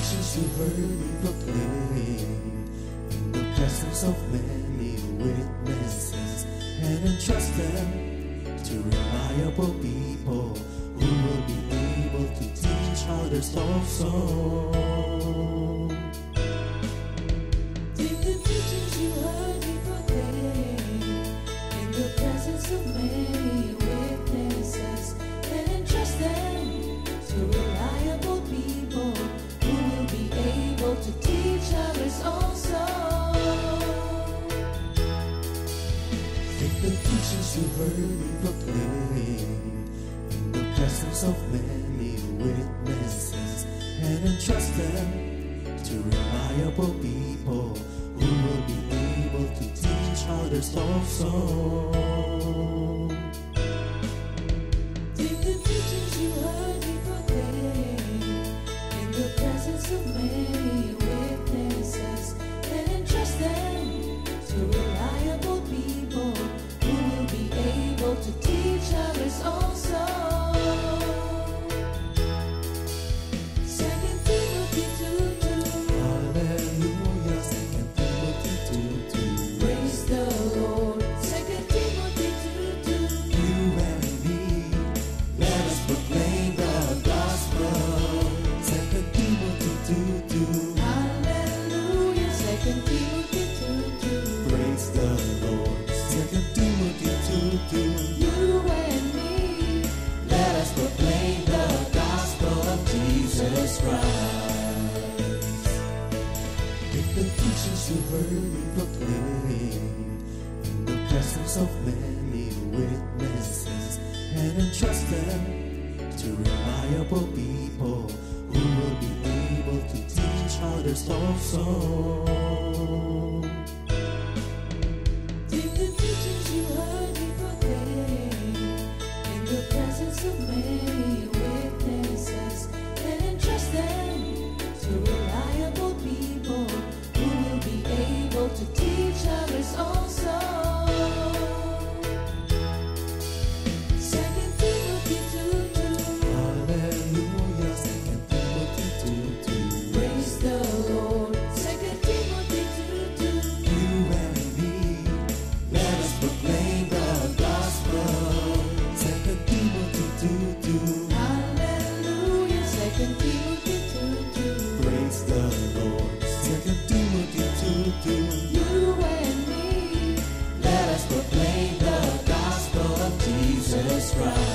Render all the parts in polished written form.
teachings you heard me proclaim in the presence of many witnesses, and entrust them to reliable people who will be able to teach others also. Take the teachings you heard me proclaim in the presence of many witnesses, and entrust them to reliable people who will be able to teach others also. Take the teachings you heard me proclaim in the presence of many witnesses, and entrust them to reliable people who will be able to teach others also. Take the teachings you heard me proclaim in the presence of many witnesses, and entrust them to reliable people who will be able to teach others also. 2 Timothy 2:2. Hallelujah, 2 Timothy 2:2. Praise the Lord. 2 Timothy 2:2. You and me, let us proclaim the gospel. 2 Timothy 2:2. Hallelujah. 2 Timothy 2:2. Praise the Lord. 2 Timothy 2:2. You and me, Let us proclaim the gospel of Jesus Christ. Take the teachings you heard me proclaim in the presence of many witnesses, and entrust them to reliable people who will be able to teach others also. take the teachings you heard me proclaim in the presence of many witnesses, and entrust them to reliable people who will be able to teach others also. 2 Timothy 2:2. Hallelujah, 2 Timothy 2:2. Praise the Lord. 2 Timothy 2:2. You and me, let us proclaim the gospel. 2 Timothy 2:2. Hallelujah. 2 Timothy 2:2. Praise the Lord. 2 Timothy 2:2. You and me, Let us proclaim the gospel of Jesus Christ.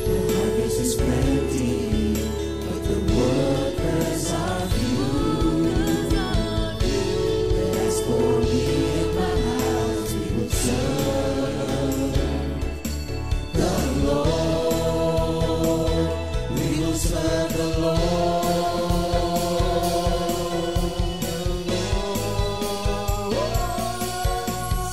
The harvest is plenty, but the workers are few. But as for me and my house, we will serve the Lord. We will serve the Lord.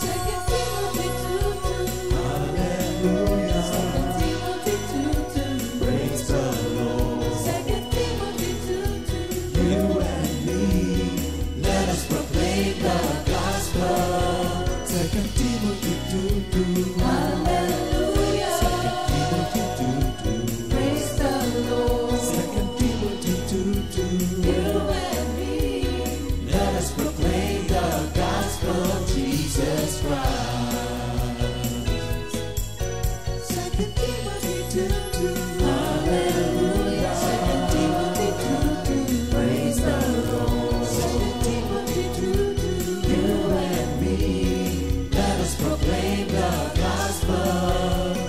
2 Timothy 2:2. Hallelujah. 2 Timothy 2:2. Praise the Lord. 2 Timothy 2:2. You and me, let us proclaim the gospel. 2 Timothy 2:2. Hallelujah. 2 Timothy 2:2. Praise the Lord. 2 Timothy 2:2. You and me, Let us proclaim the gospel of Jesus Christ. 2 Timothy 2:2. Hallelujah. 2 Timothy 2:2. Praise the Lord. 2 Timothy 2:2. You and me, let us proclaim the gospel.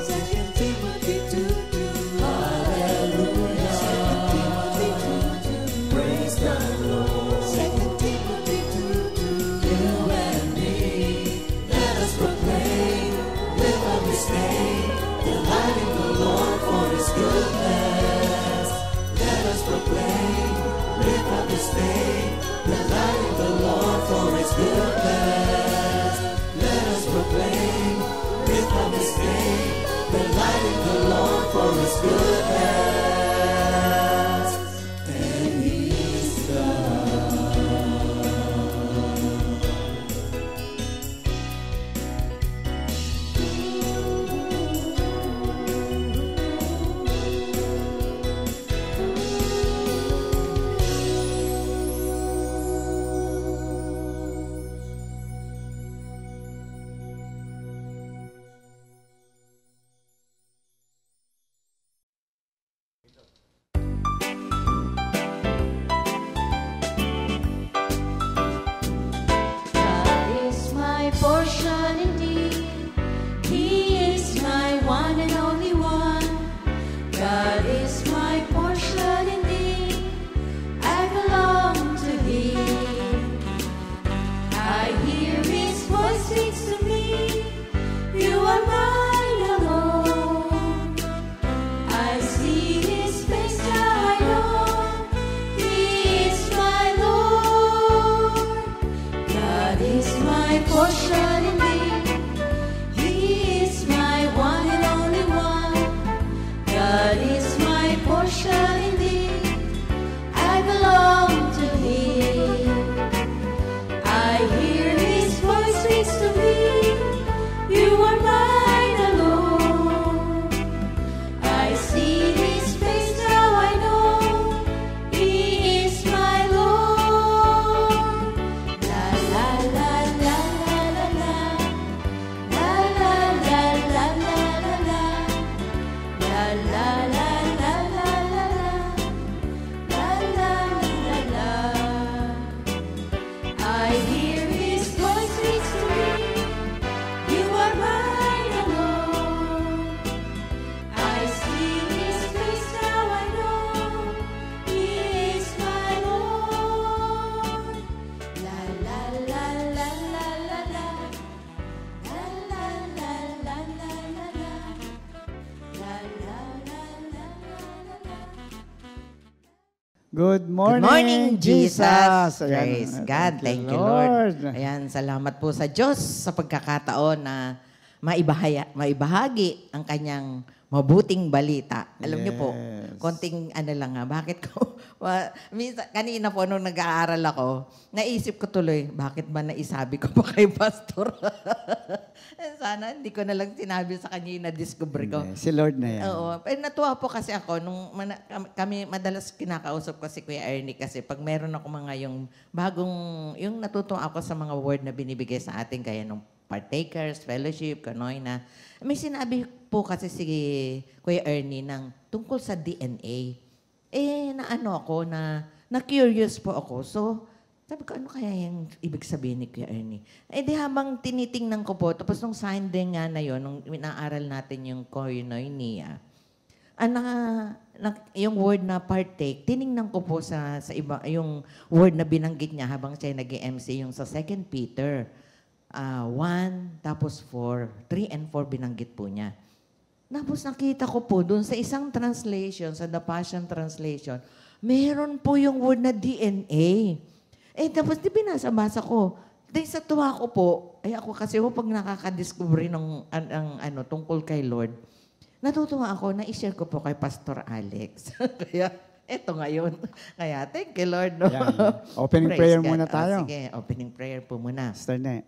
2 Timothy 2:2. Hallelujah. 2 Timothy 2:2. Praise the Lord. 2 Timothy 2:2. You and me, let us proclaim, live up His name, delighting the Lord for His goodness. Let us proclaim, live up His name, delighting the Lord for His goodness. Let us proclaim, live up His name, delighting the Lord for His goodness. And He's God. Good morning, Good morning, Jesus. Ayan. Praise God. Thank you, Lord. Ayan, salamat po sa Diyos sa pagkakataon na maibahagi ang kanyang mabuting balita. Alam niyo po, Yes. konting lang bakit ko, minsan, kanina po nung nag-aaral ako, naisip ko tuloy, bakit ba naisabi ko pa kay Pastor? Sana hindi ko na lang sinabi sa kanya yung na-discover ko. Hindi, si Lord na yan. Oo. Pero natuwa po kasi ako, kami madalas kinakausap ko si Kuya Ernie kasi pag meron ako mga yung yung natutuwa ako sa mga word na binibigay sa atin, kaya nung partakers, fellowship, kanoy na. May sinabi po kasi si Kuya Ernie tungkol sa DNA. Na-curious po ako. So, sabi ko, ano kaya yung ibig sabihin ni Kuya Ernie? Di habang tinitingnan ko po, tapos nung Sunday nga na yun, nung inaaral natin yung koinonia, yung word na partake, tiningnan ko po sa iba, yung word na binanggit niya habang siya nag-MC, yung sa 2 Peter 1, tapos 4, 3 and 4 binanggit po niya. Tapos nakita ko po doon sa isang translation, sa The Passion Translation, meron po yung word na DNA. Tapos di binasa-basa ko. Dahil sa tuwa ko po, ako kasi pag nakaka-discover ng tungkol kay Lord, natutuwa ako na i-share ko po kay Pastor Alex. Kaya, eto ngayon. Kaya, thank you, Lord. No? Yan. Opening Praise prayer God. muna tayo. Sige, opening prayer po muna. Sister Ne.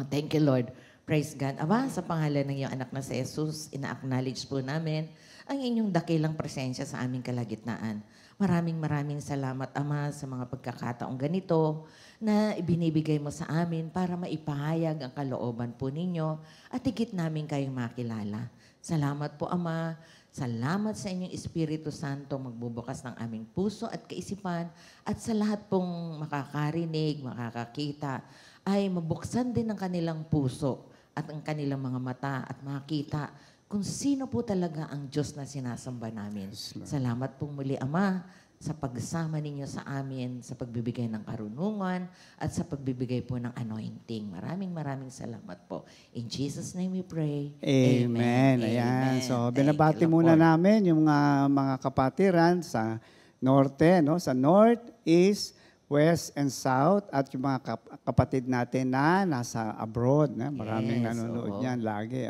Thank you, Lord. Praise God. Aba, sa pangalan ng iyong anak na si Jesus, ina-acknowledge po namin ang inyong dakilang presensya sa aming kalagitnaan. Maraming salamat, Ama, sa mga pagkakataong ganito na ibinibigay mo sa amin para maipahayag ang kalooban po ninyo at higit namin kayong makilala. Salamat po, Ama. Salamat sa inyong Espiritu Santo magbubukas ng aming puso at kaisipan at sa lahat pong makakarinig, makakakita ay mabuksan din ang kanilang puso at ang kanilang mga mata at makita kung sino po talaga ang Diyos na sinasamba namin. Salamat pong muli, Ama, sa pagsama ninyo sa amin, sa pagbibigay ng karunungan at sa pagbibigay po ng anointing. Maraming salamat po. In Jesus' name we pray. Amen. Ayan. So, binabati muna namin yung mga kapatiran sa norte, no? Sa north, east, west, and south, at yung mga kapatid natin na nasa abroad. Maraming nanonood niyan lagi.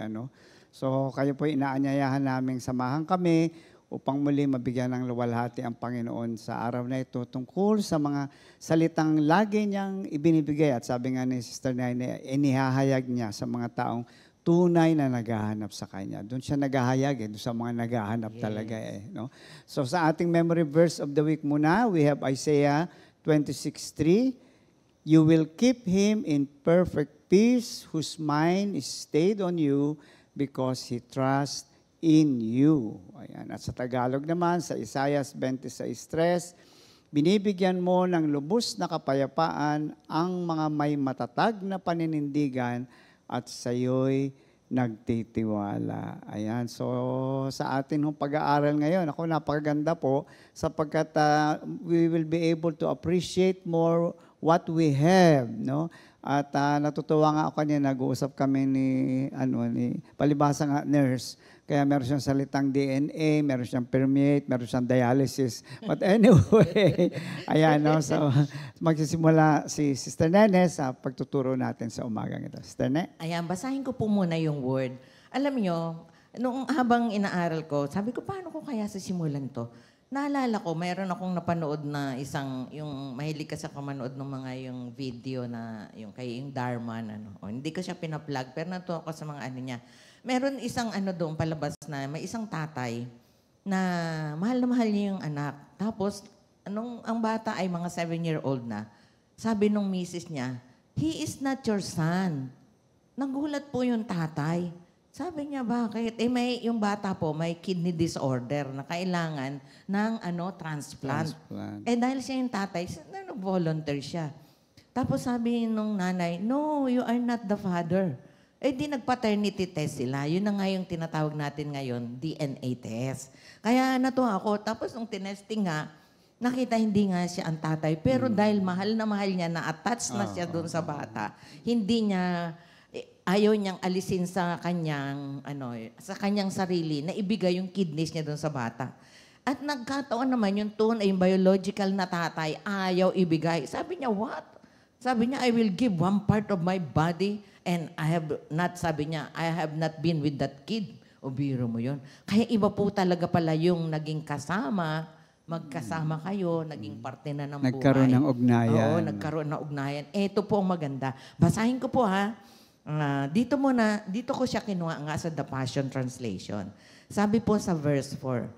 So, kayo po inaanyayahan namin samahan kami upang muli mabigyan ng luwalhati ang Panginoon sa araw na ito tungkol sa mga salitang lagi niyang ibinibigay. At sabi nga ni Sister Naine, inihahayag niya sa mga taong tunay na naghahanap sa Kanya. Doon siya naghahayag, doon sa mga naghahanap talaga. No? So sa ating memory verse of the week muna, we have Isaiah 26:3. You will keep him in perfect peace, whose mind is stayed on you, because he trusts in you. Ayan. At sa Tagalog naman, sa Isaiah 26:3, binibigyan mo ng lubos na kapayapaan ang mga may matatag na paninindigan at sayo'y nagtitiwala. Ayan. So, sa atin hong pag-aaral ngayon, ako napakaganda po sapagkat we will be able to appreciate more what we have, no? At natutuwa nga ako kanina, nag-uusap kami ni palibhasa nga nurse. Kaya meron siyang salitang DNA, meron siyang permeate, meron siyang dialysis. But anyway, ayan, no? So magsisimula si Sister Nene sa pagtuturo natin sa umagang ito. Sister Nene? Ayan, basahin ko po muna yung word. Alam nyo, nung habang inaaral ko, sabi ko, paano ko kaya sisimulan to? Naalala ko, mayroon akong napanood na yung mahilig kasi ako manood ng mga yung video na, yung Dharma, hindi ko siya pinaplug, pero natuwa ko sa mga niya. Meron isang doon palabas na, may isang tatay na mahal niya yung anak. Tapos, ang bata ay mga 7-year-old na, sabi nung misis niya, he is not your son. Nagulat po yung tatay. Sabi niya, bakit? Yung bata po, may kidney disorder na kailangan ng transplant. Dahil siya yung tatay, nag-volunteer siya. Tapos sabi nung nanay, no, you are not the father. Di nag-paternity test sila. Yun na nga yung tinatawag natin ngayon, DNA test. Kaya natuwa ako. Tapos nung tinesting nga, nakita hindi nga siya ang tatay. Pero dahil mahal niya, na-attach na siya doon sa bata, hindi niya ayaw niyang alisin sa kanyang sarili na ibigay yung kidneys niya doon sa bata. At nagkataon naman yung tone ay yung biological na tatay, ayaw ibigay. Sabi niya, what? Sabi niya, I will give one part of my body and I have not been with that kid. O biro mo yun. Kaya iba po talaga pala yung naging kasama, magkasama kayo, naging parte na ng buhay. Nagkaroon ng ugnayan. Oo, nagkaroon ng ugnayan. Ito po ang maganda. Basahin ko po ha. Dito ko siya kinuha nga sa The Passion Translation. Sabi po sa verse 4,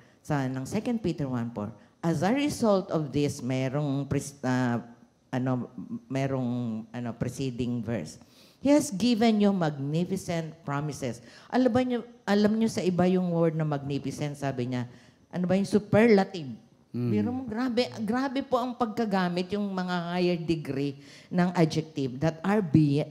ng 2 Peter 1:4, as a result of this, merong preceding verse. He has given you magnificent promises. Alam niyo sa iba yung word na magnificent, sabi niya, ano ba yung superlative? Pero grabe po ang pagkagamit yung mga higher degree ng adjective that are,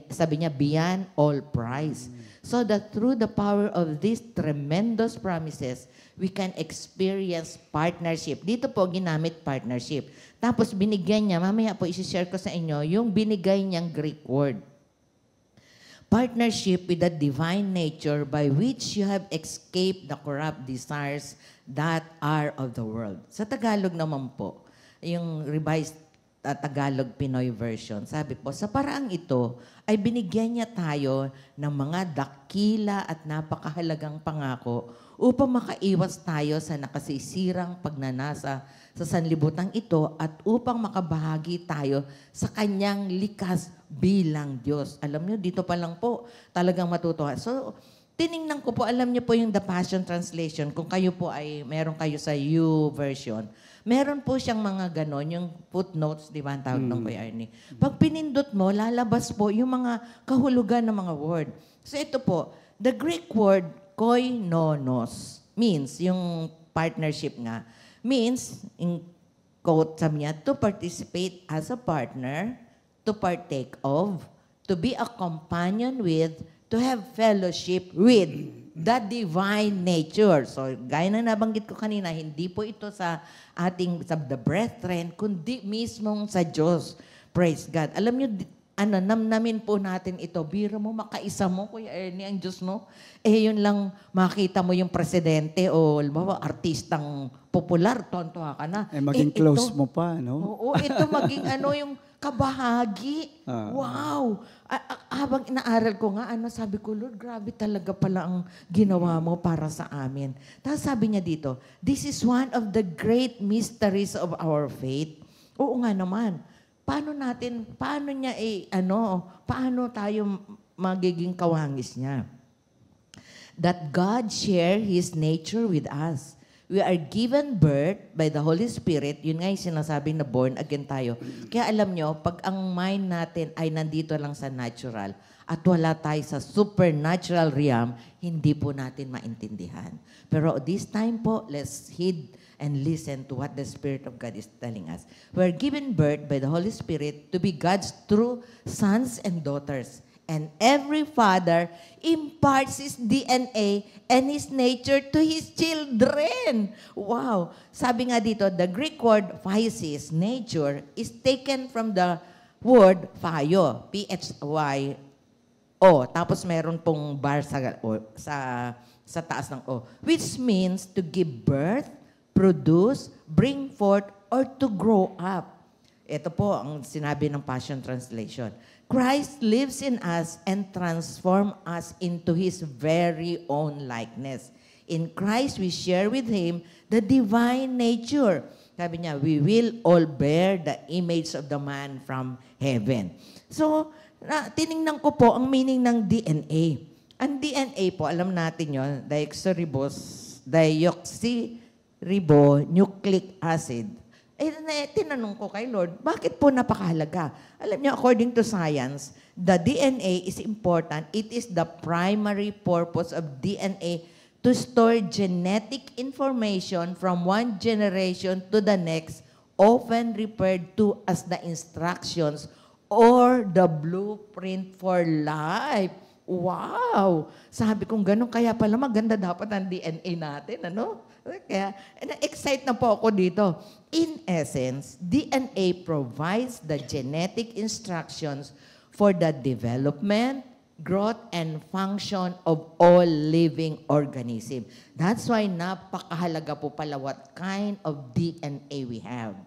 sabi niya, beyond all price. So that through the power of these tremendous promises, we can experience partnership. Dito po ginamit partnership. Tapos binigyan niya, mamaya po isi-share ko sa inyo, yung binigay niyang Greek word. Partnership with the divine nature by which you have escaped the corrupt desires that are of the world. Sa Tagalog naman po, yung revised Tagalog Pinoy version, sabi po, sa paraang ito ay binigyan niya tayo ng mga dakila at napakahalagang pangako upang makaiwas tayo sa nakasisirang pagnanasa sa sanlibutan ito at upang makabahagi tayo sa kanyang likas bilang Diyos. Alam niyo, dito pa lang po talagang matutuwa. So, tiningnan ko po, alam niyo po yung The Passion Translation, kung kayo po ay, meron kayo sa U version, meron po siyang mga ganon, yung footnotes, di ba, ang tawag ng Kuya Ernie. Pag pinindot mo, lalabas po yung mga kahulugan ng mga word. So, ito po, the Greek word koinonos means, yung partnership nga, means, in quote sabi niya, to participate as a partner, to partake of, to be a companion with, to have fellowship with the divine nature. So, gaya na nabanggit ko kanina, hindi po ito sa the brethren, kundi mismong sa Diyos. Praise God. Alam niyo, namnamin po natin ito. Biro mo, makaisa mo, Kuya Ernie, ang Diyos, no? Yun lang, makita mo yung presidente o, artistang popular, tontuha ka na. Maging close mo pa, no? Oo, ito maging yung kabahagi. Wow! Habang inaaral ko nga, sabi ko, Lord, grabe talaga pala ang ginawa mo para sa amin. Tapos sabi niya dito, this is one of the great mysteries of our faith. Oo nga naman. Paano tayo magiging kawangis niya? That God share His nature with us. We are given birth by the Holy Spirit. Yun nga yung sinasabi na born again tayo. Kaya alam nyo, pag ang mind natin ay nandito lang sa natural at wala tayo sa supernatural realm, hindi po natin maintindihan. Pero this time po, let's heed and listen to what the Spirit of God is telling us. We're given birth by the Holy Spirit to be God's true sons and daughters. And every father imparts his DNA and his nature to his children. Wow! Sabi nga dito, the Greek word physis, nature, is taken from the word phyo, P-H-Y-O. Tapos meron pong bar sa taas ng O, which means to give birth, produce, bring forth, or to grow up. Ito po ang sinabi ng Passion Translation. Christ lives in us and transforms us into His very own likeness. In Christ, we share with Him the divine nature. Sabi niya, we will all bear the image of the man from heaven. So, tiningnan ko po ang meaning ng DNA. Ang DNA po, alam natin yun, deoxyribonucleic acid. Tinanong ko kay Lord, bakit po napakahalaga? Alam niyo, according to science, the DNA is important. It is the primary purpose of DNA to store genetic information from one generation to the next, often referred to as the instructions or the blueprint for life. Wow! Sabi kong ganun, kaya pala maganda dapat ang DNA natin, ano? Kaya, na-excite na po ako dito. In essence, DNA provides the genetic instructions for the development, growth and function of all living organism. That's why napakahalaga po pala what kind of DNA we have.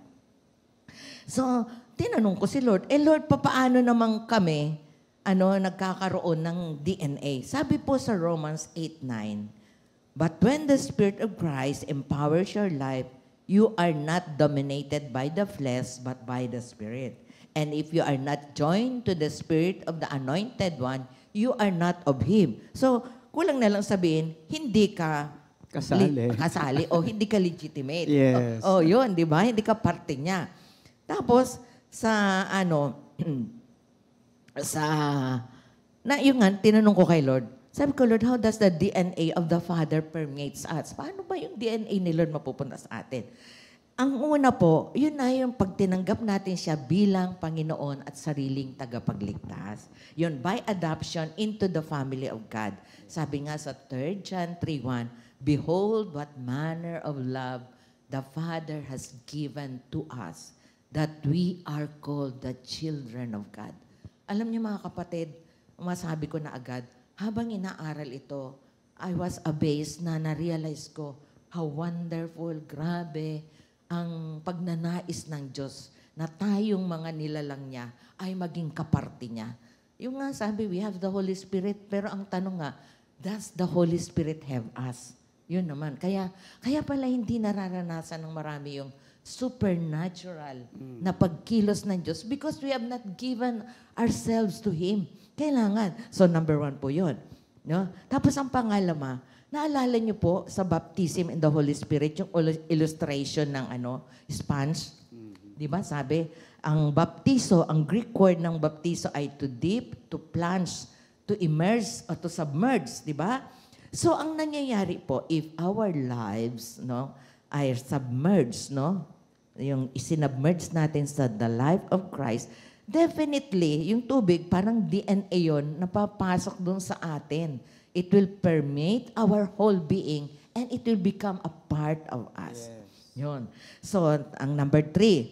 So, tinanong ko si Lord, Lord, papaano naman kami nagkakaroon ng DNA? Sabi po sa Romans 8:9, but when the Spirit of Christ empowers your life, you are not dominated by the flesh, but by the Spirit. And if you are not joined to the Spirit of the Anointed One, you are not of Him. So, kulang na lang sabihin, hindi ka kasali o hindi ka legitimate. Yes. Yun, di ba? Hindi ka parte niya. Tapos, yung nga, tinanong ko kay Lord, sabi ko, Lord, how does the DNA of the Father permeates us? Paano ba yung DNA ni Lord mapupunta sa atin? Ang una po, yun na yung pagtinanggap natin siya bilang Panginoon at sariling tagapagligtas. Yun, by adoption into the family of God. Sabi nga sa 3 John 3:1, behold what manner of love the Father has given to us, that we are called the children of God. Alam niyo mga kapatid, masabi ko na agad, habang inaaral ito, I was amazed na na-realize ko how wonderful, grabe, ang pagnanais ng Diyos na tayong mga nilalang niya ay maging kaparte niya. Yung nga sabi, we have the Holy Spirit, pero ang tanong nga, does the Holy Spirit have us? Yun naman. Kaya pala hindi nararanasan ng marami yung supernatural na pagkilos ng Diyos because we have not given ourselves to Him. Kailangan. So, number 1 po yun. No? Tapos, ang pangalawa, naalala niyo po sa baptism in the Holy Spirit, yung illustration ng sponge? Di ba? Sabi, ang baptiso, ang Greek word ng baptiso ay to dip, to plunge, to immerse, or to submerge. Di ba? So, ang nangyayari po, if our lives ay submerged, yung isinubmerge natin sa the life of Christ, definitely, yung tubig, parang DNA yun, napapasok dun sa atin. It will permeate our whole being and it will become a part of us. Yes. Yun. So, ang number 3,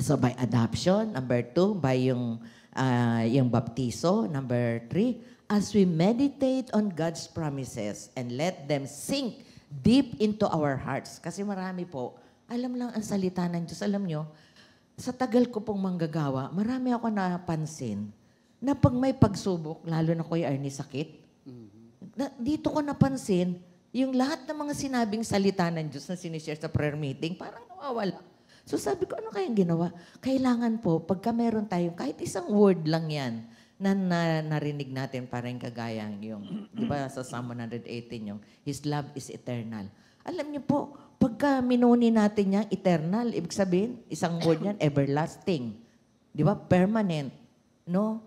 so by adoption. Number 2, by yung baptiso. Number 3, as we meditate on God's promises and let them sink deep into our hearts. Kasi marami po, alam lang ang salita ng Diyos. Alam nyo, sa tagal ko pong manggagawa, marami ako napansin na pag may pagsubok, lalo na Kuya Ernie sakit, dito ko napansin, yung lahat ng mga sinabing salita ng Diyos na sinishare sa prayer meeting, parang nawawala. So sabi ko, ano kayang ginawa? Kailangan po, pagka meron tayong, kahit isang word lang yan, na narinig natin parang kagayang yung, di ba sa Psalm 118 yung, His love is eternal. Alam niyo po, pagka minuni natin yung eternal, ibig sabihin, isang word yan, everlasting. Di ba? Permanent. No?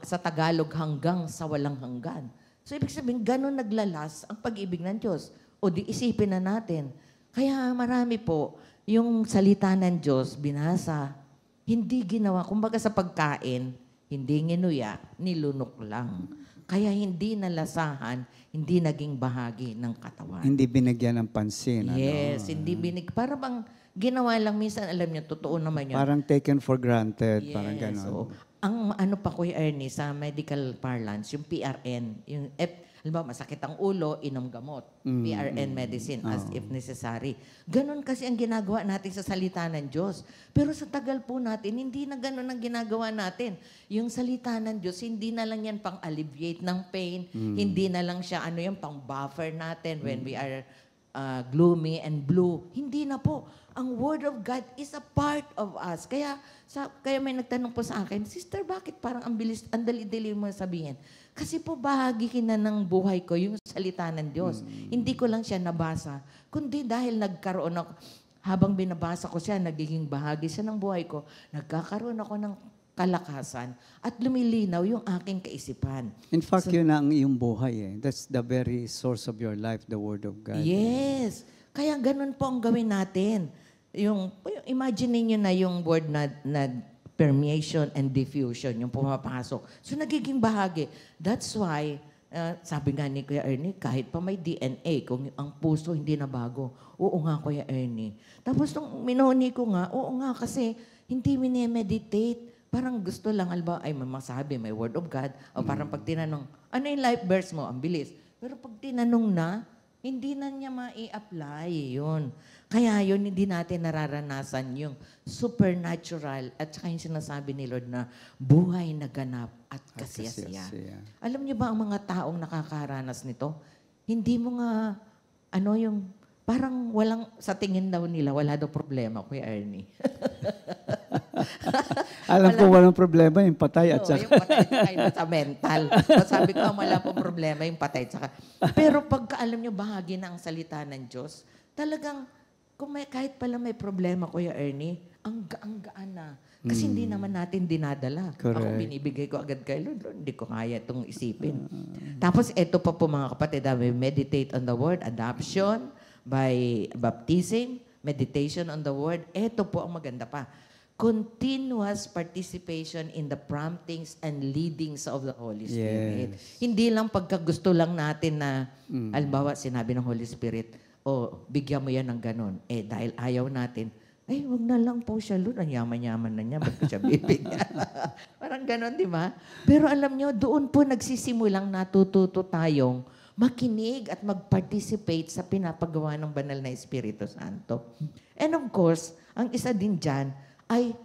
Sa Tagalog, hanggang sa walang hanggan. So, ibig sabihin, ganun naglalas ang pag-ibig ng Diyos. O di isipin na natin. Kaya marami po, yung salita ng Diyos, binasa, hindi ginawa. Kumbaga sa pagkain, hindi nginuya, nilunok lang. Kaya hindi nalasahan, hindi naging bahagi ng katawan. Hindi binigyan ng pansin. Yes, hindi para bang ginawa lang minsan, alam niyo, totoo naman yun. Parang taken for granted, Yes, parang gano'n. so, ang pa Kuya Ernie, sa medical parlance, yung PRN, yung halimbawa, masakit ang ulo, inom gamot. PRN medicine as if necessary. Ganon kasi ang ginagawa natin sa salita ng Diyos. Pero sa tagal po natin, hindi na ganon ang ginagawa natin. Yung salita ng Diyos, hindi na lang yan pang-alleviate ng pain. Hindi na lang siya, pang-buffer natin when we are gloomy and blue. Hindi na po. Ang Word of God is a part of us. Kaya may nagtanong po sa akin, Sister, bakit parang ang dali-dali mo sabihin? Kasi po bahagi na ng buhay ko yung salita ng Diyos. Hindi ko lang siya nabasa, kundi dahil nagkaroon ako, habang binabasa ko siya, nagiging bahagi siya ng buhay ko, nagkakaroon ako ng kalakasan at lumilinaw yung aking kaisipan. In fact, yun ang iyong buhay eh. That's the very source of your life, the Word of God. Yes. Kaya ganun po ang gawin natin. Yung imagine niyo na yung word na permeation and diffusion, yung pumapasok. So, nagiging bahagi. That's why, sabi nga ni Kuya Ernie, kahit pa may DNA, kung ang puso hindi na bago, oo nga, Kuya Ernie. Tapos, nung minuni ko nga, oo nga, kasi hindi minemeditate. parang gusto lang, alba, ay masabi, may word of God, o parang pag tinanong, ano yung life verse mo? Ang bilis. Pero pag tinanong na, hindi na niya ma-i-apply yun. Kaya yun, hindi natin nararanasan yung supernatural at saka yung sinasabi ni Lord na buhay na ganap at kasiyasiya. Alam niyo ba ang mga taong nakakaranas nito? Hindi mo nga, yung parang walang, sa tingin daw nila, wala daw problema, Kuya Ernie. Alam ko walang problema yung patay at saka. Yung patay at sa mental. So, sabi ko, wala pong problema yung patay at saka. Pero pagka alam nyo, bahagi na ang salita ng Diyos, talagang, kahit pala may problema, Kuya Ernie, ang gaan na. Kasi hindi naman natin dinadala. Correct. Ako binibigay ko agad kay Lord, hindi ko kaya itong isipin. Tapos ito pa po mga kapatid, we meditate on the Word, adoption, by baptism, meditation on the Word. Ito po ang maganda pa. Continuous participation in the promptings and leadings of the Holy Spirit. Yes. Hindi lang pagkagusto lang natin na, halimbawa, sinabi ng Holy Spirit, bigyan mo yan ng ganun. Dahil ayaw natin, wag na lang po siya, Lord. Ang yaman-yaman na niya. Ba't ko siya bibigyan? Parang ganun, di ba? Pero alam nyo, doon po nagsisimulang natututo tayong makinig at mag-participate sa pinapagawa ng banal na Espiritu Santo. And of course, ang isa din dyan ay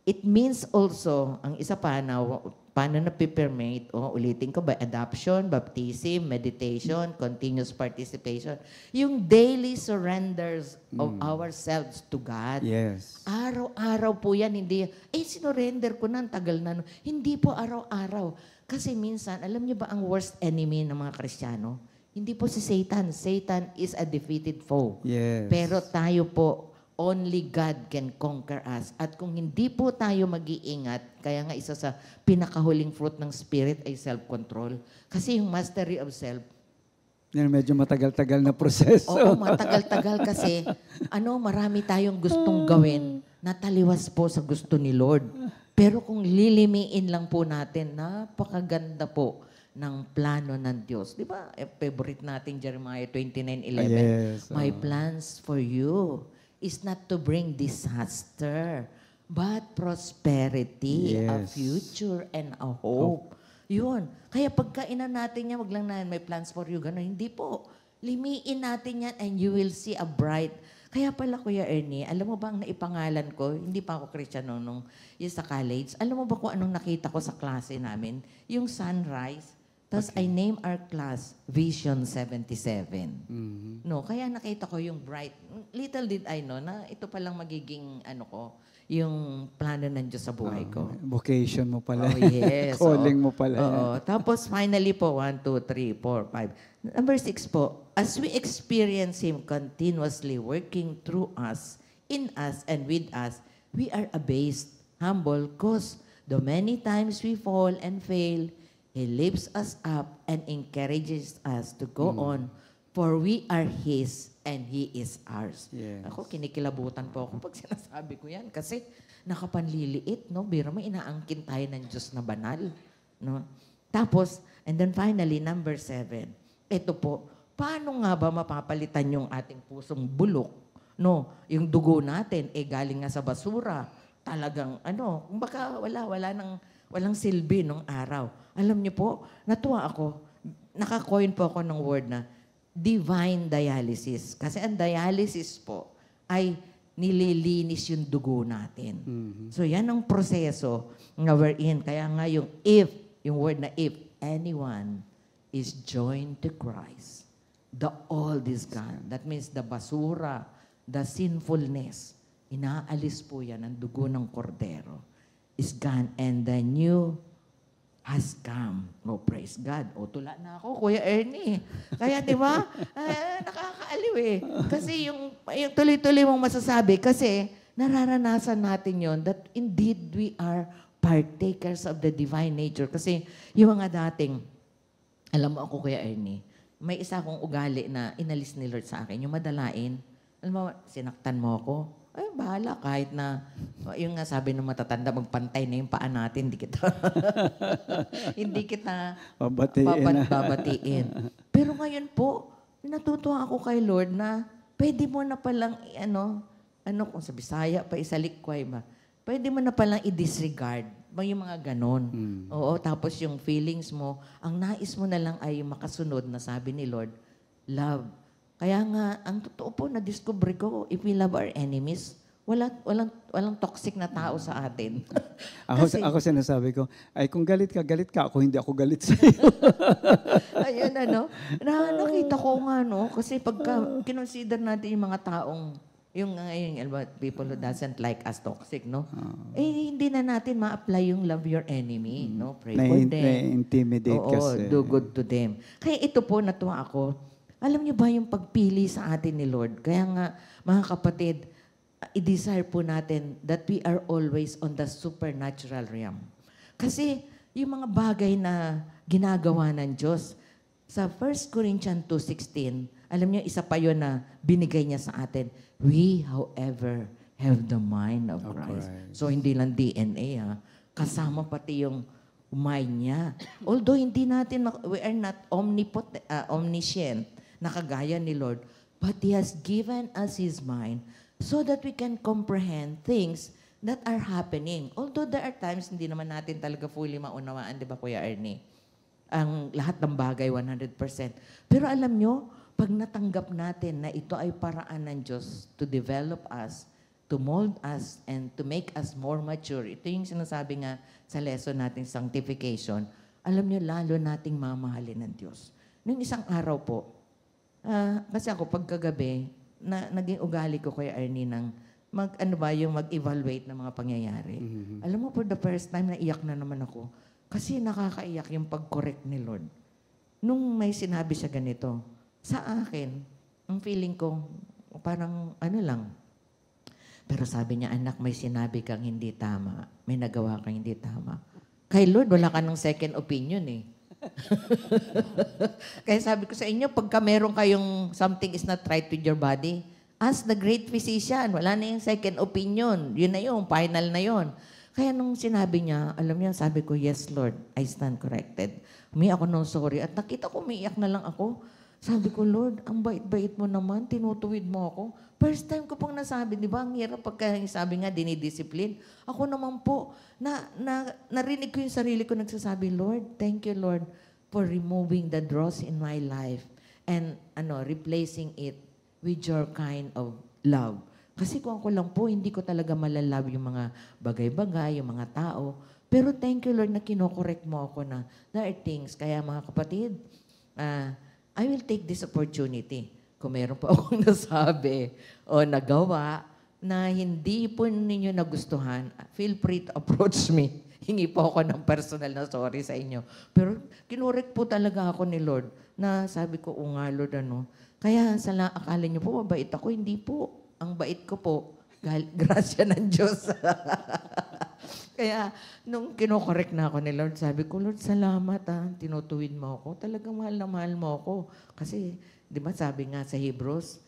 it means also, ang isa pa na paano na-permeate, ulitin ko ba, adoption, baptism, meditation, continuous participation, yung daily surrenders of ourselves to God. Yes. Araw-araw po yan, hindi, sinurrender ko na, tagal na. Hindi po araw-araw. Kasi minsan, alam niyo ba ang worst enemy ng mga Kristiyano? Hindi po si Satan. Satan is a defeated foe. Yes. Pero tayo po, only God can conquer us. At kung hindi po tayo mag-iingat, kaya nga isa sa pinakahuling fruit ng Spirit ay self-control. Kasi yung mastery of self, yan medyo matagal-tagal na proseso. oo, matagal-tagal kasi marami tayong gustong gawin na taliwas po sa gusto ni Lord. Pero kung lilimiin lang po natin, napakaganda po ng plano ng Diyos. Di ba? Favorite natin Jeremiah 29:11. Yes. My plans for you is not to bring disaster, but prosperity, a Yes. future, and a hope. Yun. Kaya pagkainan natin yan, wag lang na may plans for you, gano'n. Hindi po. Limiin natin yan and you will see a bright. Kaya pala, Kuya Ernie, alam mo ba ang naipangalan ko, hindi pa ako Kristiyano nung yung sa college, alam mo ba kung anong nakita ko sa klase namin? Yung sunrise. Tapos I name our class Vision 77. No, kaya nakita ko yung bright. Little did I know na ito palang magiging yung plano ng Diyos sa buhay ko. Vocation mo pala. Oh, yes. Calling mo pala. Oo. Tapos finally po, 1, 2, 3, 4, 5. Number 6 po, as we experience Him continuously working through us, in us, and with us, we are abased, humble, cause though many times we fall and fail, He lifts us up and encourages us to go on, for we are His and He is ours. Yes. Ako, kinikilabutan po ako pag sinasabi ko yan kasi nakapanliliit, no? Biro mo, inaangkin tayo ng Diyos na banal. No? Tapos, and then finally, number 7. Ito po, paano nga ba mapapalitan yung ating pusong bulok? No? Yung dugo natin, galing nga sa basura. Talagang, baka walang silbi nung araw. Alam niyo po, natuwa ako. Naka-coin po ako ng word na divine dialysis. Kasi ang dialysis po ay nililinis yung dugo natin. So yan ang proseso nga we're in. Kaya nga yung word na if anyone is joined to Christ, the old is gone. That means the basura, the sinfulness, inaalis po yan ang dugo ng kordero is gone and the new has come. Oh, praise God. Tula na ako, Kuya Ernie. Kaya, di ba? Nakakaaliw Kasi yung tuloy-tuloy mong masasabi, kasi nararanasan natin yon that indeed we are partakers of the divine nature. Kasi yung mga dating, alam mo ako, Kuya Ernie, may isa akong ugali na inalis ni Lord sa akin, yung madalain. Alam mo, sinaktan mo ako. Bahala, kahit na, yung nga sabi ng matatanda, magpantay na yung paa natin, hindi kita babatiin. Pero ngayon po, natutuwa ako kay Lord na pwede mo na palang, kung sa Bisaya, pa isalikway ba, pwede mo na palang i-disregard Yung mga ganon. Oo, tapos yung feelings mo, ang nais mo na lang ay makasunod na sabi ni Lord, love. Kaya nga, ang totoo po, na-discover ko, if we love our enemies, walang toxic na tao sa atin. Ako sinasabi ko, ay kung galit ka, ako hindi ako galit sa iyo. Ayun, nakita ko nga, no? Kasi pagka kinonsider natin yung mga taong, yung people who doesn't like us toxic, no? Hindi na natin ma-apply yung love your enemy, no? Pray for them. Na-intimidate kasi. Do good to them. Kaya ito po, natuwa ako. Alam niyo ba yung pagpili sa atin ni Lord? Kaya nga, mga kapatid, i-desire po natin that we are always on the supernatural realm. Kasi yung mga bagay na ginagawa ng Diyos, sa 1 Corinthians 2:16, alam niyo, isa pa yun na binigay niya sa atin. We, however, have the mind of Christ. So, hindi lang DNA, ha? Kasama pati yung mind niya. Although, we are not omniscient, nakagaya ni Lord, but He has given us His mind so that we can comprehend things that are happening. Although there are times hindi naman natin talaga fully maunawaan, di ba, Kuya Ernie? Ang lahat ng bagay, 100%. Pero alam nyo, pag natanggap natin na ito ay paraan ng Diyos to develop us, to mold us, and to make us more mature, ito yung sinasabi nga sa lesson natin, sanctification, alam nyo, lalo nating mamahalin ng Diyos. Nung isang araw po, kasi ako pagkagabi, naging ugali ko, Kuya Ernie, ng mag-evaluate ng mga pangyayari. Alam mo, for the first time, naiyak na naman ako. Kasi nakakaiyak yung pag-correct ni Lord. Nung may sinabi siya ganito, sa akin, ang feeling ko, parang lang. Pero sabi niya, anak, may sinabi kang hindi tama. May nagawa kang hindi tama. Kay Lord, wala ka ng second opinion eh. Kaya sabi ko sa inyo, pagka meron kayong something is not right with your body, ask the great physician. Wala na yung second opinion. Yun na yun, final na yun. Kaya nung sinabi niya, alam niya, sabi ko, yes, Lord, I stand corrected. Umiyak ako ng sorry. At nakita ko, umiiyak na lang ako. Sabi ko, Lord, ang bait-bait mo naman, tinutuwid mo ako. First time ko pong nasabi, di ba, ang hirap pagka sabi nga, dinidisiplin. Ako naman po, narinig ko yung sarili ko nagsasabi, Lord, thank you, Lord, for removing the dross in my life and replacing it with your kind of love. Kasi kung ako lang po, hindi ko talaga malalove yung mga bagay-bagay, yung mga tao. Pero thank you, Lord, na kinokorek mo ako na there are things. Kaya mga kapatid, I will take this opportunity. Kung meron po akong nasabi o nagawa na hindi po ninyo nagustuhan, feel free to approach me. Hingi po ako ng personal na sorry sa inyo. Pero kinorek po talaga ako ni Lord na sabi ko, o nga Lord, Kaya akala niyo po, mabait ako. Hindi po. Ang bait ko po, grasya ng Diyos. Kaya, nung kinokorek na ako ni Lord, sabi ko, Lord, salamat tinutuwid mo ako. Talagang mahal na mahal mo ako. Kasi, di ba sabi nga sa Hebrews,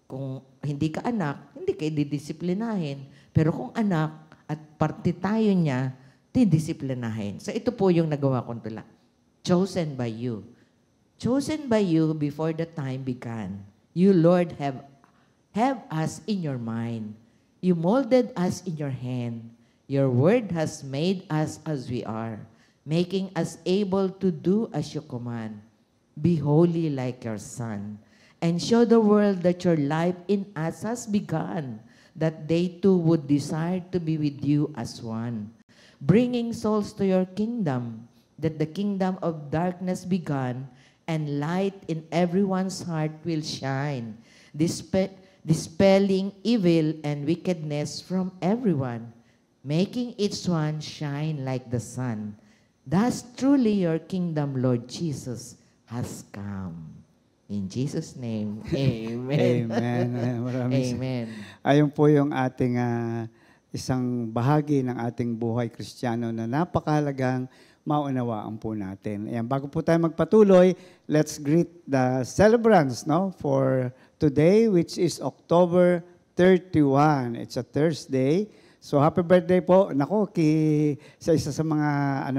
kung hindi ka anak, hindi kayo didisiplinahin. Pero kung anak at parte tayo niya, didisiplinahin. So, ito po yung nagawa kong tula. Chosen by you. Chosen by you before the time began. You, Lord, have us in your mind. You molded us in your hand. Your word has made us as we are, making us able to do as you command. Be holy like your Son, and show the world that your life in us has begun, that they too would desire to be with you as one, bringing souls to your kingdom, that the kingdom of darkness begun, and light in everyone's heart will shine, dispelling evil and wickedness from everyone, making each one shine like the sun. Thus truly your kingdom, Lord Jesus, has come. In Jesus' name, amen. Amen. Amen. Ayun po yung ating isang bahagi ng ating buhay Kristiyano na napakahalagang maunawaan po natin. Ayan, bago po tayo magpatuloy, let's greet the celebrants for today, which is October 31. It's a Thursday. So happy birthday po. Nako, sa isa sa mga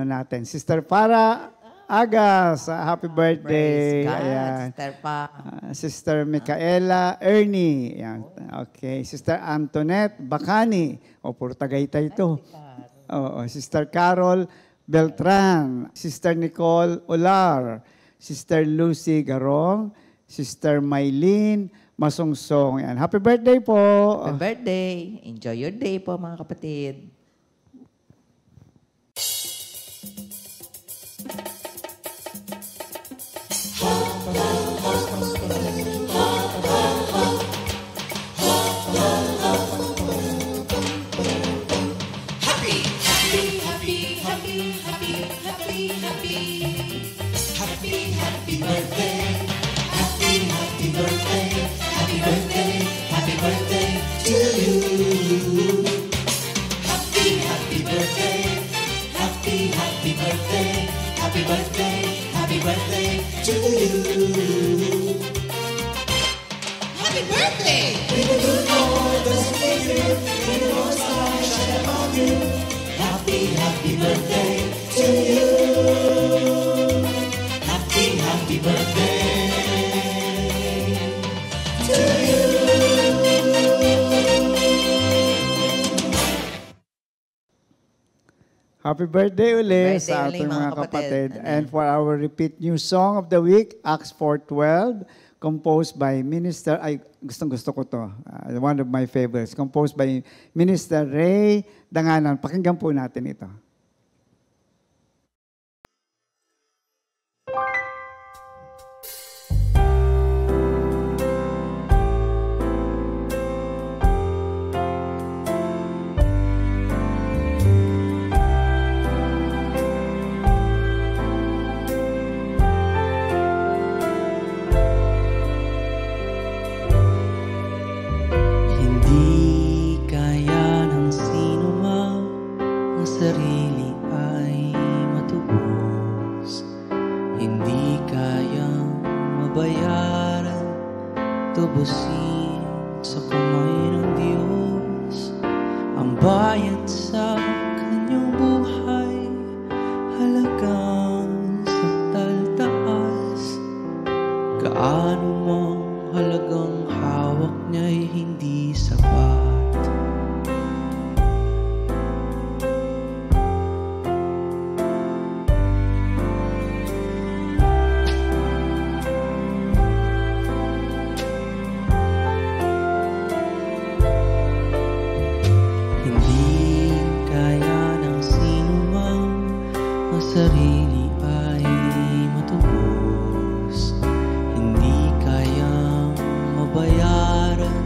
natin, Sister Para Agas, happy birthday. Praise God, Ayan. Sister Pa. Sister Micaela Ernie. Ayan. Okay. Sister Antoinette Bacani. O, puro Tagaytay ito. Oo, Sister Carol Beltran, Sister Nicole Olar, Sister Lucy Garong, Sister Maylene Masungsong. Yan. Happy birthday po. Happy birthday. Enjoy your day po, mga kapatid. Happy birthday ulit Birthday sa ulit, ating mga mga kapatid. kapatid. And for our repeat new song of the week, Acts 4:12, composed by Minister, gustong-gusto ko to, one of my favorites, composed by Minister Ray Danganan. Pakinggan po natin ito. Sarili ay matubos, hindi kayang mabayaran, tubusin sa kamay ng Diyos. Ang bayad sa kanyang buhay, halagang sakdal-taas. Gaano mang halagang hawak niya'y hindi sapat. Sarili ay matubos, hindi kayang mabayaran,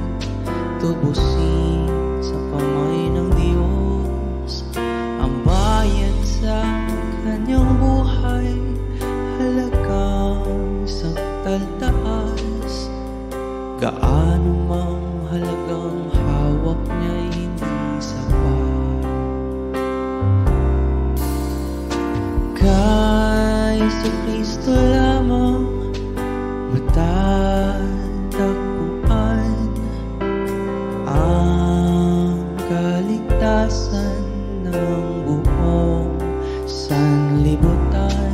tubusin sa kamay ng Diyos. Ang bayad sa kanyang buhay, halagang sakdal-taas. Gaano mang halagang hawak niya'y hindi sapat. Kay Jesucristo lamang matatagpuan ang kaligtasan ng buong sanlibutan.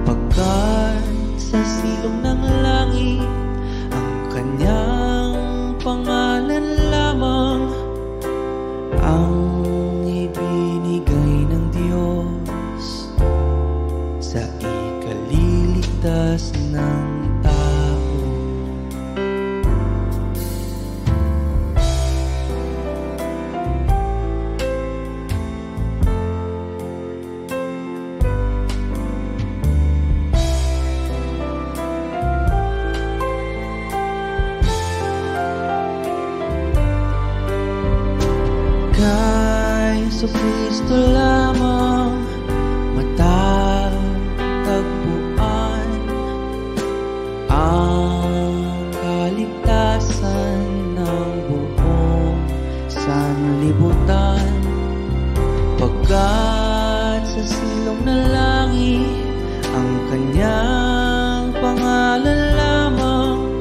Pagkat sa silong ng langit ang kanyang pangalan lamang ang ibinigay ng Diyos sa ikaliligtas ng tao. Kay Jesucristo lamang matatagpuan ang kaligtasan ng buong sanlibutan. Pagkat sa silong ng langit ang kanyang pangalan lamang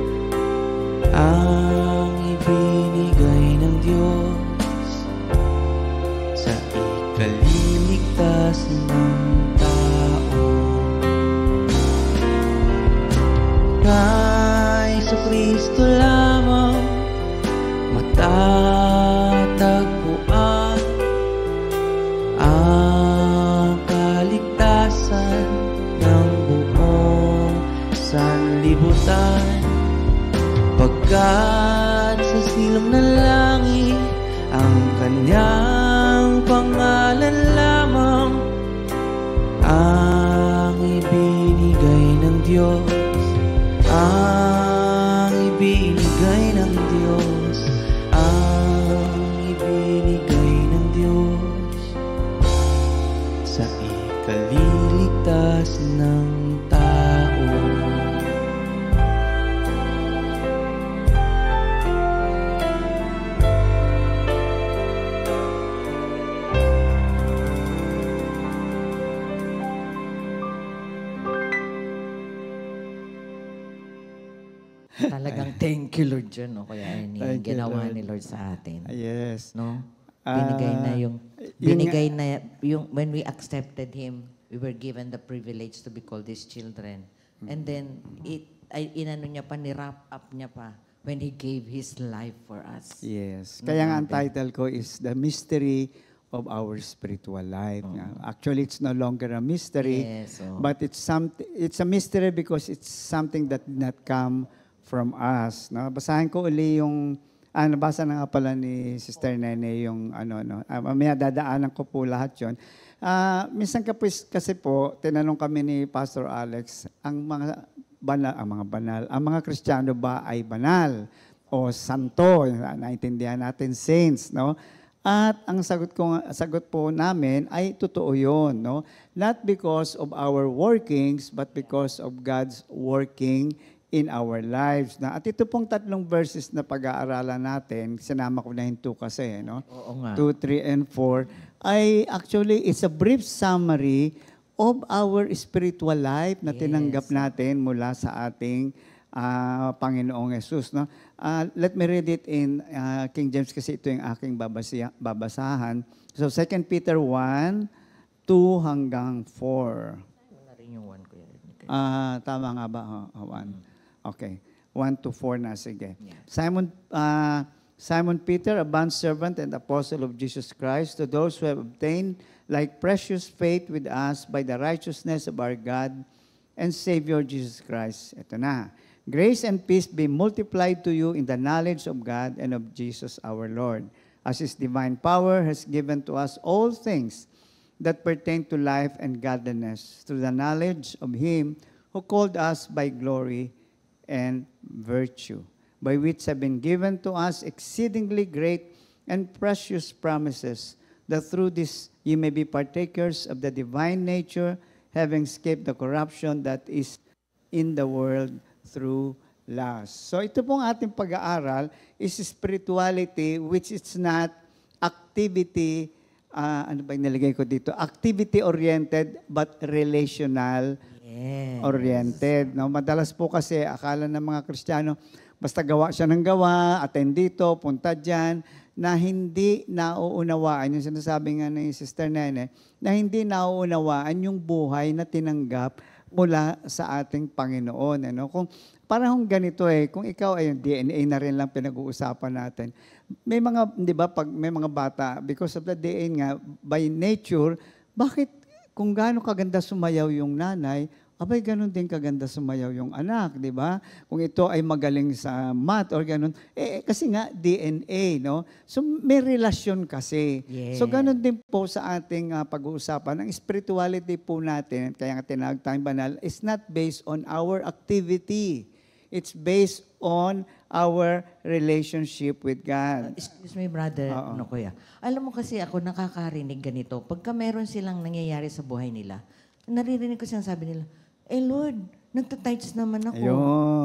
ang ibinigay ng Diyos sa ikaliligtas ng tao. Kay Jesucristo lamang matatagpuan Hanggat sa silong ng langit, ang kanyang pangalan lamang ang ibinigay ng Diyos, ang ibinigay ng Diyos, ang ibinigay ng Diyos sa ikaliligtas ng tao. Talagang thank you, Lord, dyan, no? Kaya yun yung Thank you, ginawa Lord. ni Lord sa atin. Yes. No? Ah, Binigay na yung, when we accepted Him, we were given the privilege to be called His children. And then, inano niya pa, ni-wrap up niya pa when He gave His life for us. Yes. Kaya nga ang title ko is The Mystery of Our Spiritual Life. Actually, it's no longer a mystery, Yes, but it's a mystery because it's something that did not come from us. No? Basahin ko uli yung, nabasa na nga pala ni Sister Nene yung mamaya dadaanan ko po lahat yun. Minsan kasi po, tinanong kami ni Pastor Alex, ang mga Kristiyano ba ay banal o santo? Naintindihan natin, saints, no? At ang sagot po namin ay totoo yun, no? Not because of our workings, but because of God's working in our lives. At ito pong 3 verses na pag-aaralan natin, sinama ko na yung 2 kasi, no? Oo nga. 2, 3, and 4, ay actually, it's a brief summary of our spiritual life na tinanggap natin mula sa ating Panginoong Jesus. No? Let me read it in King James kasi ito yung aking babasahan. So 2 Peter 1, 2 hanggang 4. Wala rin yung 1 ko yan. Tama nga ba? 1. Okay. 1 to 4 na, sige. Yeah. Simon Peter, a bondservant and apostle of Jesus Christ, to those who have obtained like precious faith with us by the righteousness of our God and Savior Jesus Christ. Ito na. Grace and peace be multiplied to you in the knowledge of God and of Jesus our Lord, as His divine power has given to us all things that pertain to life and godliness, through the knowledge of Him who called us by glory and virtue, by which have been given to us exceedingly great and precious promises, that through this ye may be partakers of the divine nature, having escaped the corruption that is in the world through lust. So ito pong ating pag-aaral is spirituality, which is not activity, ano ba yung nilagay ko dito? Activity-oriented but relational oriented. No? Madalas po kasi akala ng mga Kristiyano, basta gawa siya ng gawa, attend dito, punta dyan, na hindi nauunawaan, yung sinasabi nga ni Sister Nene, na hindi nauunawaan yung buhay na tinanggap mula sa ating Panginoon. Ano? Kung parang ganito kung ikaw ay DNA na rin lang pinag-uusapan natin. May mga, di ba, pag may mga bata, because of the DNA nga, by nature, bakit kung gaano kaganda sumayaw yung nanay, abay, ganun din kaganda sumayaw yung anak, di ba? Kung ito ay magaling sa math or ganun, kasi nga DNA, no? So, may relasyon kasi. Yeah. So, ganun din po sa ating pag-uusapan. Ang spirituality po natin, kaya nga tinawag tayong banal, is not based on our activity. It's based on our relationship with God. Excuse me, brother, kuya. Alam mo kasi ako nakakarinig ganito. Pagka meron silang nangyayari sa buhay nila, naririnig ko silang sabi nila, Lord, nagtatights naman ako.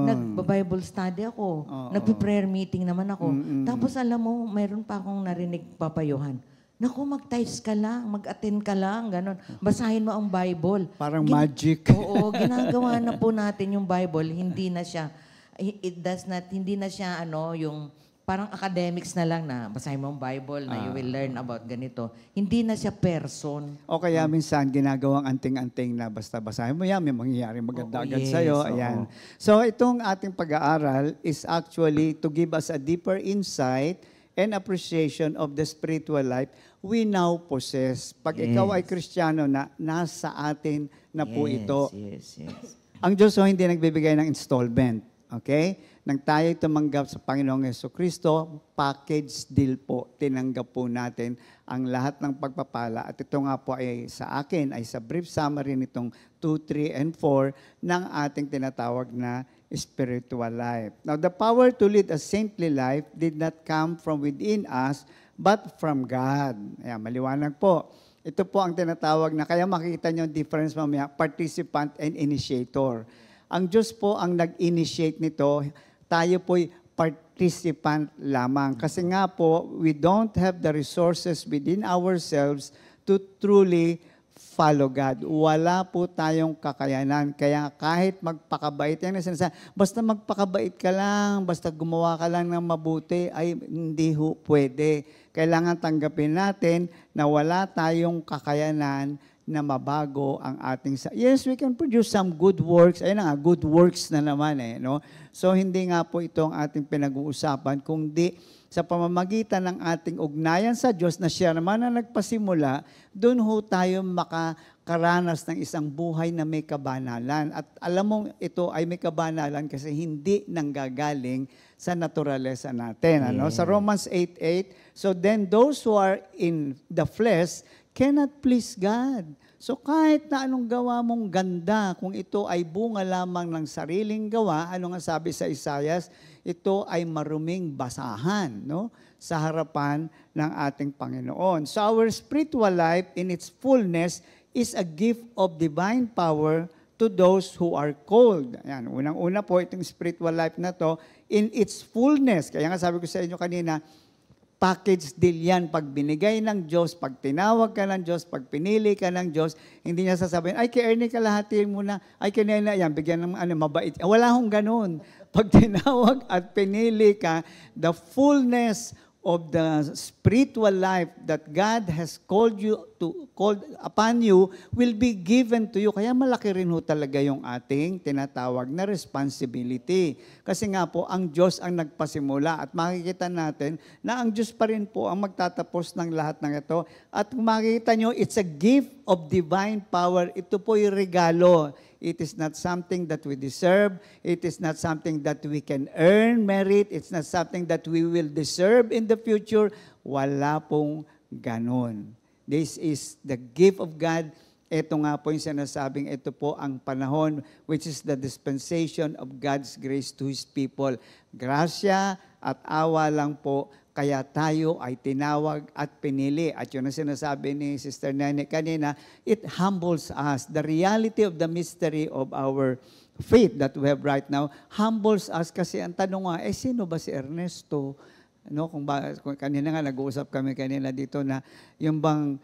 Nagba-Bible study ako. Nagpa-prayer meeting naman ako. Tapos alam mo, mayroon pa akong narinig papayuhan. Naku, mag-tithes ka lang, mag-attend ka lang, gano'n. Basahin mo ang Bible. Parang magic. Oo, ginagawa na po natin yung Bible. Hindi na siya, hindi na siya yung parang academics na lang na basahin mo ang Bible na you will learn about ganito. Hindi na siya person. O kaya minsan ginagawang anting-anting na basta basahin mo yan, may mangyayari maganda agad sa'yo. Ayan. So itong ating pag-aaral is actually to give us a deeper insight and appreciation of the spiritual life we now possess. Pag ikaw ay Kristiyano na, nasa atin na po ito. Yes. Ang Diyos hindi nagbibigay ng installment. Okay? Nang tayo tumanggap sa Panginoong Jesucristo, package deal po, tinanggap po natin ang lahat ng pagpapala. At ito nga po ay sa akin, ay sa brief summary nitong 2, 3, and 4 ng ating tinatawag na spiritual life. Now, the power to lead a saintly life did not come from within us, but from God. Ayan, maliwanag po. Ito po ang tinatawag na, kaya makikita nyo yung difference mamaya, participant and initiator. Ang Diyos po ang nag-initiate nito, tayo po'y participant lamang. Kasi nga po, we don't have the resources within ourselves to truly follow God. Wala po tayong kakayanan. Kaya kahit magpakabait, yan sinasabi, basta magpakabait ka lang, basta gumawa ka lang ng mabuti, ay hindi ho pwede. Kailangan tanggapin natin na wala tayong kakayanan na mabago ang ating yes, we can produce some good works. Ayun na nga, good works na naman no? So hindi nga po ito ang ating pinag-uusapan, kundi sa pamamagitan ng ating ugnayan sa Diyos na siya naman na nagpasimula, doon ho tayo makakaranas ng isang buhay na may kabanalan. At alam mo, ito ay may kabanalan kasi hindi nanggagaling sa naturalesa natin. Ano? Sa Romans 8:8, so then those who are in the flesh cannot please God. So kahit na anong gawa mong ganda, kung ito ay bunga lamang ng sariling gawa, ano nga sabi sa Isaias, ito ay maruming basahan, no? Sa harapan ng ating Panginoon. So our spiritual life in its fullness is a gift of divine power to those who are called. Ayan, unang-una po itong spiritual life na to in its fullness. Kaya nga sabi ko sa inyo kanina, package deal yan. Pag binigay ng Diyos, pag tinawag ka ng Diyos, pag pinili ka ng Diyos, hindi niya sasabihin, ay, kay Ernie kalahatiin mo na, ay, kay Nena, yan, bigyan ng mabait. Wala hong ganun. Pag tinawag at pinili ka, the fullness of the spiritual life that God has called upon you will be given to you. Kaya malaki rin ho talaga yung ating tinatawag na responsibility. Kasi nga po, ang Diyos ang nagpasimula at makikita natin na ang Diyos pa rin po ang magtatapos ng lahat ng ito. At kung makikita nyo, it's a gift of divine power. Ito po yung regalo. It is not something that we deserve. It is not something that we can earn merit. It's not something that we will deserve in the future. Wala pong ganon. This is the gift of God. Ito nga po yung sinasabing, ito po ang panahon, which is the dispensation of God's grace to His people. Grasya at awa lang po, kaya tayo ay tinawag at pinili. At yun ang sinasabi ni Sister Nene kanina, it humbles us. The reality of the mystery of our faith that we have right now humbles us kasi ang tanong nga, sino ba si Ernesto? No, kung kanina nga nag-uusap kami kanina dito na yung bang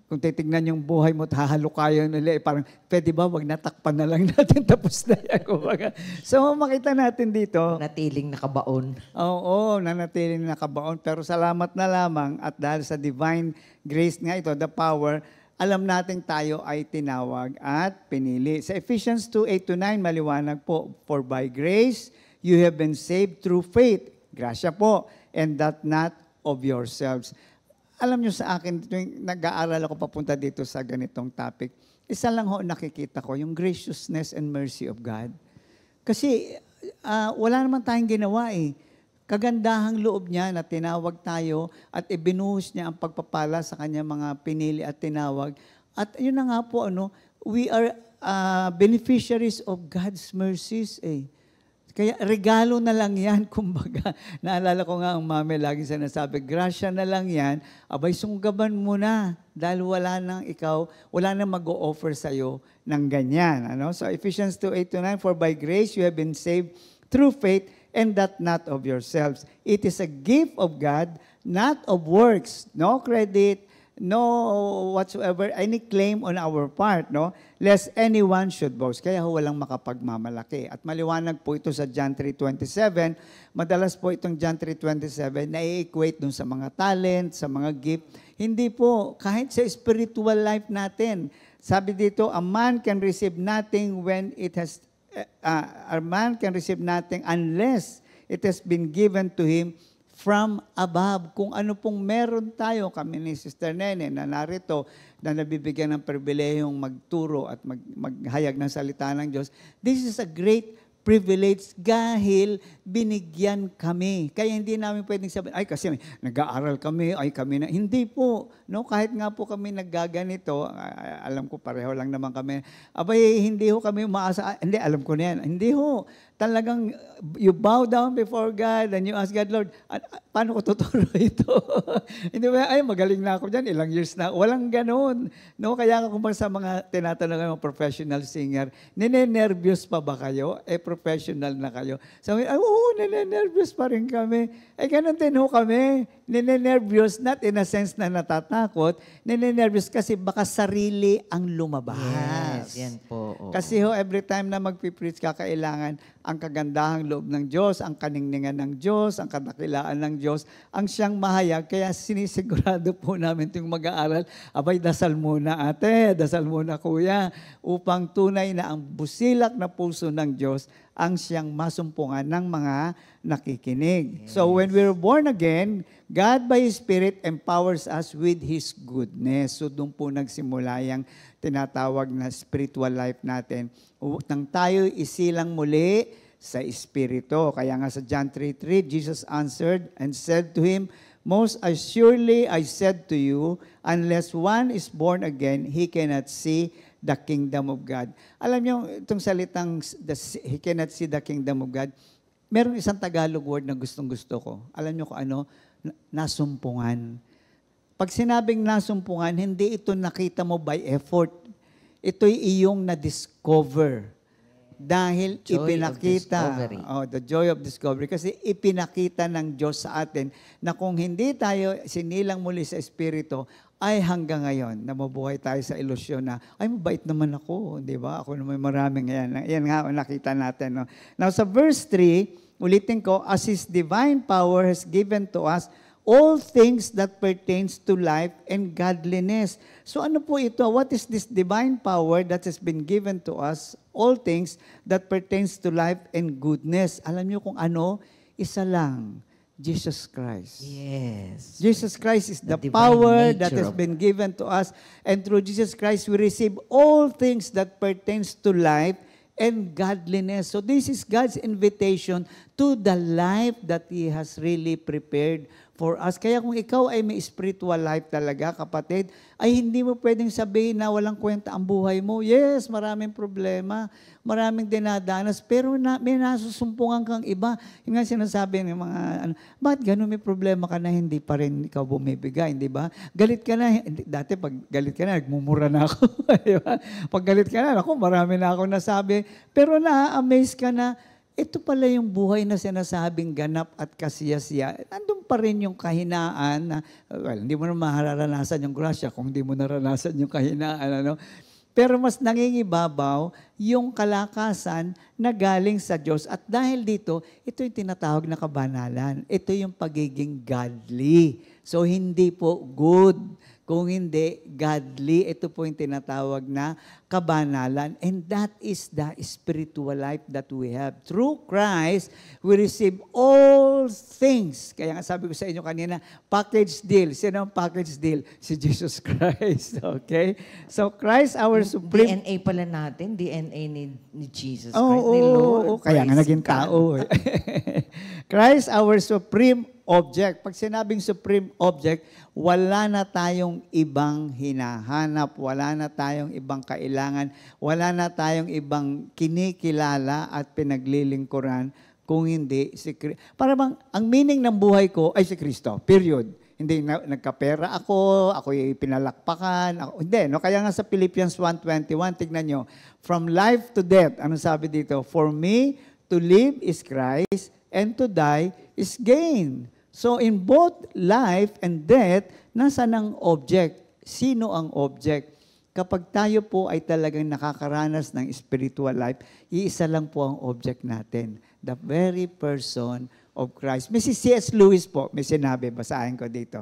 kung titignan yung buhay mo, hahalukayan nila, parang, pwede ba, wag natakpan na lang natin, tapos na yan. So, makita natin dito. Natiling nakabaon. Oo, nanatiling nakabaon. Pero salamat na lamang at dahil sa divine grace nga ito, the power, alam natin tayo ay tinawag at pinili. Sa Ephesians 2:8-9, maliwanag po, for by grace, you have been saved through faith. Grasya po, and that not of yourselves. Alam nyo sa akin, nag-aaral ako papunta dito sa ganitong topic, isa lang ho nakikita ko, yung graciousness and mercy of God. Kasi wala naman tayong ginawa Kagandahang loob niya na tinawag tayo at ibinuhos niya ang pagpapala sa kanya mga pinili at tinawag. At yun na nga po, we are beneficiaries of God's mercies Kaya regalo na lang yan, kumbaga. Naalala ko nga ang mami lagi sinasabi, grasya na lang yan, abay sunggaban mo na dahil wala nang mag-o-offer sa'yo ng ganyan. So Ephesians 2:8-9, for by grace you have been saved through faith, and that not of yourselves. It is a gift of God, not of works. No credit, no whatsoever, any claim on our part, lest anyone should boast. Kaya walang makapagmamalaki. At maliwanag po ito sa John 3:27. Madalas po itong John 3:27 na i-equate dun sa mga talent, sa mga gift. Hindi po, kahit sa spiritual life natin. Sabi dito, a man can receive nothing unless it has been given to him from above. Kung ano pong meron tayo, kami ni Sister Nene na narito, na nabibigyan ng pribilehiyong magturo at maghayag ng salita ng Diyos, this is a great privilege dahil binigyan kami. Kaya hindi namin pwedeng sabihin, ay kasi nag-aaral kami, ay kami na. Hindi po. No? Kahit nga po kami naggaganito, alam ko pareho lang naman kami. Abay, hindi ho kami umaasa. Hindi, alam ko na yan. Hindi ho. Talagang you bow down before God and you ask God, Lord, paano ko tuturo ito? Hindi ba, ay magaling na ako dyan, ilang years na. Walang ganun. No? Kaya kung sa mga tinatanong ng professional singer, ninenervyos pa ba kayo? Professional na kayo. Sabi, oo, ninenervyos pa rin kami. Ganun din ho kami. Ninenervyos, not in a sense na natatakot, ninenervyos kasi baka sarili ang lumabas. Yes, yan po. Oo. Kasi ho, every time na magpipreach ka, kailangan ang kagandahang loob ng Diyos, ang kaningningan ng Diyos, ang kadakilaan ng Diyos, ang siyang mahayag. Kaya sinisigurado po namin itong mag-aaral, abay, dasal muna ate, dasal muna kuya, upang tunay na ang busilak na puso ng Diyos ang siyang masumpungan ng mga nakikinig. Yes. So when we're born again, God by His Spirit empowers us with His goodness. So doon po nagsimula yung tinatawag na spiritual life natin. Nang tayo isilang muli sa Espiritu. Kaya nga sa John 3:3, Jesus answered and said to him, most assuredly I said to you, unless one is born again, he cannot see the kingdom of God. Alam niyo, itong salitang he cannot see the kingdom of God, meron isang Tagalog word na gustong-gusto ko. Alam niyo kung ano? Nasumpungan. Pag sinabing nasumpungan, hindi ito nakita mo by effort. Ito'y iyong na-discover. Dahil ipinakita, the joy of discovery, kasi ipinakita ng Diyos sa atin na kung hindi tayo sinilang muli sa Espiritu, ay hanggang ngayon, namubuhay tayo sa ilusyon na, ay mabait naman ako, di ba? Ako naman maraming yan. Yan nga, nakita natin. No? Now sa verse 3, ulitin ko, as His divine power has given to us all things that pertains to life and godliness. So ano po ito? What is this divine power that has been given to us? All things that pertains to life and goodness. Alam niyo kung ano? Isa lang. Jesus Christ. Yes. Jesus Christ is the divine power nature that has of- been given to us. And through Jesus Christ, we receive all things that pertains to life and godliness. So this is God's invitation to the life that He has really prepared for us. Kaya kung ikaw ay may spiritual life talaga, kapatid, ay hindi mo pwedeng sabihin na walang kwenta ang buhay mo. Yes, maraming problema, maraming dinadanas, pero may nasusumpungan kang iba. Yung nga sinasabi ng mga, bakit ganun may problema ka na hindi pa rin ikaw bumibigay, di ba? Galit ka na, dati pag galit ka na, nagmumura na ako. Di ba? Pag galit ka na, ako, marami na ako nasabi, pero na-amaze ka na, ito pala yung buhay na sinasabing ganap at kasiyasiya. Nandun pa rin yung kahinaan na, well, hindi mo na mararanasan yung grasya kung hindi mo naranasan yung kahinaan. Ano? Pero mas nangingibabaw yung kalakasan na galing sa Diyos. At dahil dito, ito yung tinatawag na kabanalan. Ito yung pagiging godly. So, hindi po good. Kung hindi, godly, ito po yung tinatawag na kabanalan. And that is the spiritual life that we have. Through Christ, we receive all things. Kaya nga sabi ko sa inyo kanina, package deal. Sino ang package deal? Si Jesus Christ. Okay? So Christ, our supreme... DNA pala natin, DNA ni Jesus Christ, Oo, ni Lord. kaya nga Praise naging God. tao. Christ, our supreme object. Pag sinabing supreme object, wala na tayong ibang hinahanap, wala na tayong ibang kailangan, wala na tayong ibang kinikilala at pinaglilingkuran kung hindi si Kristo. Para bang, ang meaning ng buhay ko ay si Kristo, period. Hindi nagkapera ako'y pinalakpakan. Hindi, no? Kaya nga sa Philippians 1:21, tignan nyo, from life to death, anong sabi dito? For me, to live is Christ, and to die is gain. So in both life and death, nasaan ang object? Sino ang object? Kapag tayo po ay talagang nakakaranas ng spiritual life, iisa lang po ang object natin. The very person of Christ. May si C.S. Lewis po, may sinabi, basahin ko dito.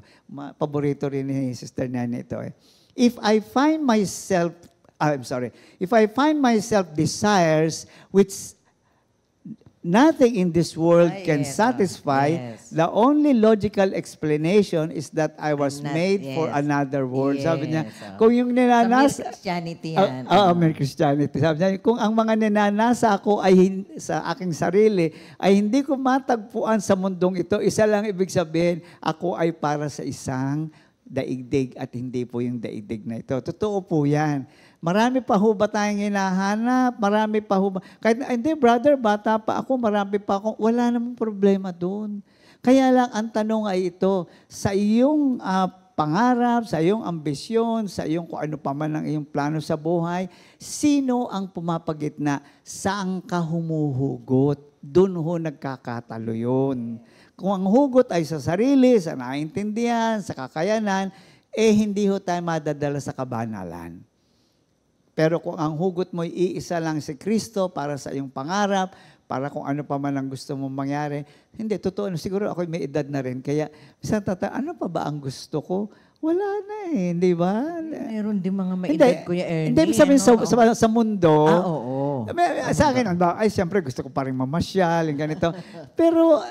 Paborito rin ni Sister Nani ito. If I find myself desires which nothing in this world Ah, can yes, satisfy. yes. The only logical explanation is that I was I'm not- made for yes. another world. Sabi niya, Yes, kung yung Sa mere ninanasa... Christianity yan. mere Christianity. Sabi niya, kung ang mga ninanasa ako ay sa aking sarili, ay hindi ko matagpuan sa mundong ito, isa lang ibig sabihin, ako ay para sa isang daigdig at hindi po yung daigdig na ito. Totoo po yan. Marami pa ho ba tayong hinahanap? Marami pa ho ba? Kahit, hindi brother, bata pa ako, marami pa ako. Wala namang problema doon. Kaya lang, ang tanong ay ito, sa iyong pangarap, sa iyong ambisyon, sa iyong kung ano pa man ang iyong plano sa buhay, sino ang pumapagitna? Saan ka humuhugot? Doon ho nagkakatalo yun. Kung ang hugot ay sa sarili, sa naintindihan, sa kakayanan, hindi ho tayo madadala sa kabanalan. Pero kung ang hugot mo iisa lang si Kristo para sa iyong pangarap, para kung ano pa man ang gusto mong mangyari, hindi, totoo, siguro ako may edad na rin. Kaya, ano pa ba ang gusto ko? Wala na di ba? Meron din mga maedad, Kuya Ernie. Hindi, sabihin sa mundo, oo. sa akin, ay, siyempre, gusto ko pa rin mamasyal, yung ganito. Pero,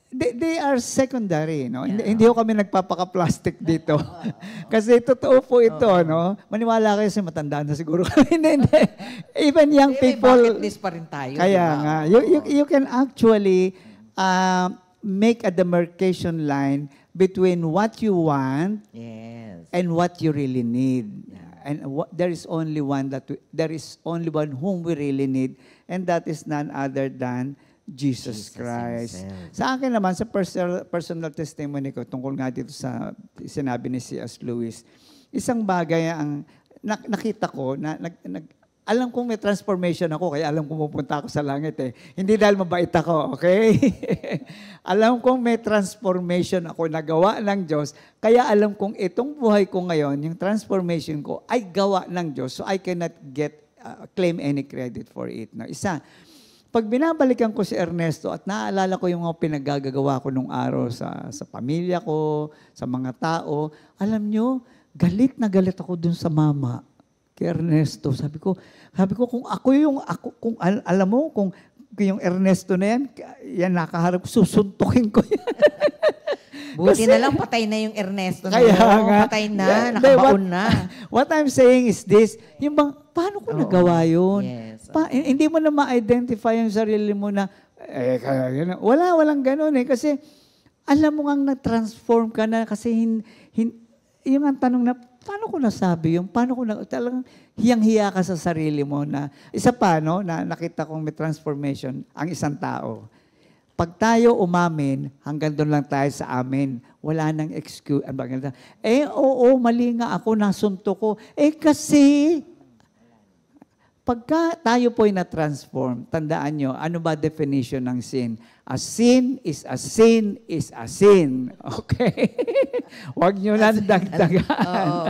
they are secondary, no? Yeah. Hindi ho kami nagpapaka-plastic dito. Kasi totoo po ito, no? Maniwala kayo kasi matanda na siguro. hindi. Even young people. Bucket list pa rin tayo. Kaya diba? nga, you can actually make a demarcation line between what you want Yes. and what you really need. And there is only one whom we really need, and that is none other than Jesus Christ. himself. Sa akin naman, sa personal testimony ko, tungkol nga dito sa sinabi ni C.S. Lewis, isang bagay ang nakita ko, alam kong may transformation ako, kaya alam kong pupunta ako sa langit eh. Hindi dahil mabait ako, okay? Alam kong may transformation ako na gawa ng Diyos, kaya alam kong itong buhay ko ngayon, yung transformation ko, ay gawa ng Diyos, so I cannot claim any credit for it. No? Isa, pag binabalikan ko si Ernesto at naaalala ko yung mga pinagagagawa ko nung araw sa pamilya ko, sa mga tao, alam nyo, galit na galit ako dun sa mama kay Ernesto. Sabi ko kung alam mo, kung yung Ernesto na yan nakaharap, susuntukin ko yan. Buti na lang patay na yung Ernesto na Kaya yun. nga. Patay na, nakabaon na. What I'm saying is this, yung bang, paano ko nagawa yun? Yes. Hindi mo na ma-identify yung sarili mo na, walang ganun eh. Kasi, alam mo ngang nag-transform ka na kasi yung ang tanong na, paano ko nasabi yung, talagang hiyang-hiya ka sa sarili mo na, isa pa, no, na nakita kong may transformation ang isang tao. Pag tayo umamin, hanggang doon lang tayo sa amin. Wala nang excuse. Oo, mali nga ako, nasunto ko. Kasi, pagka tayo po'y na-transform, tandaan nyo, ano ba definition ng sin? A sin is a sin is a sin. Okay? Huwag nyo lang dagdagan. Oo.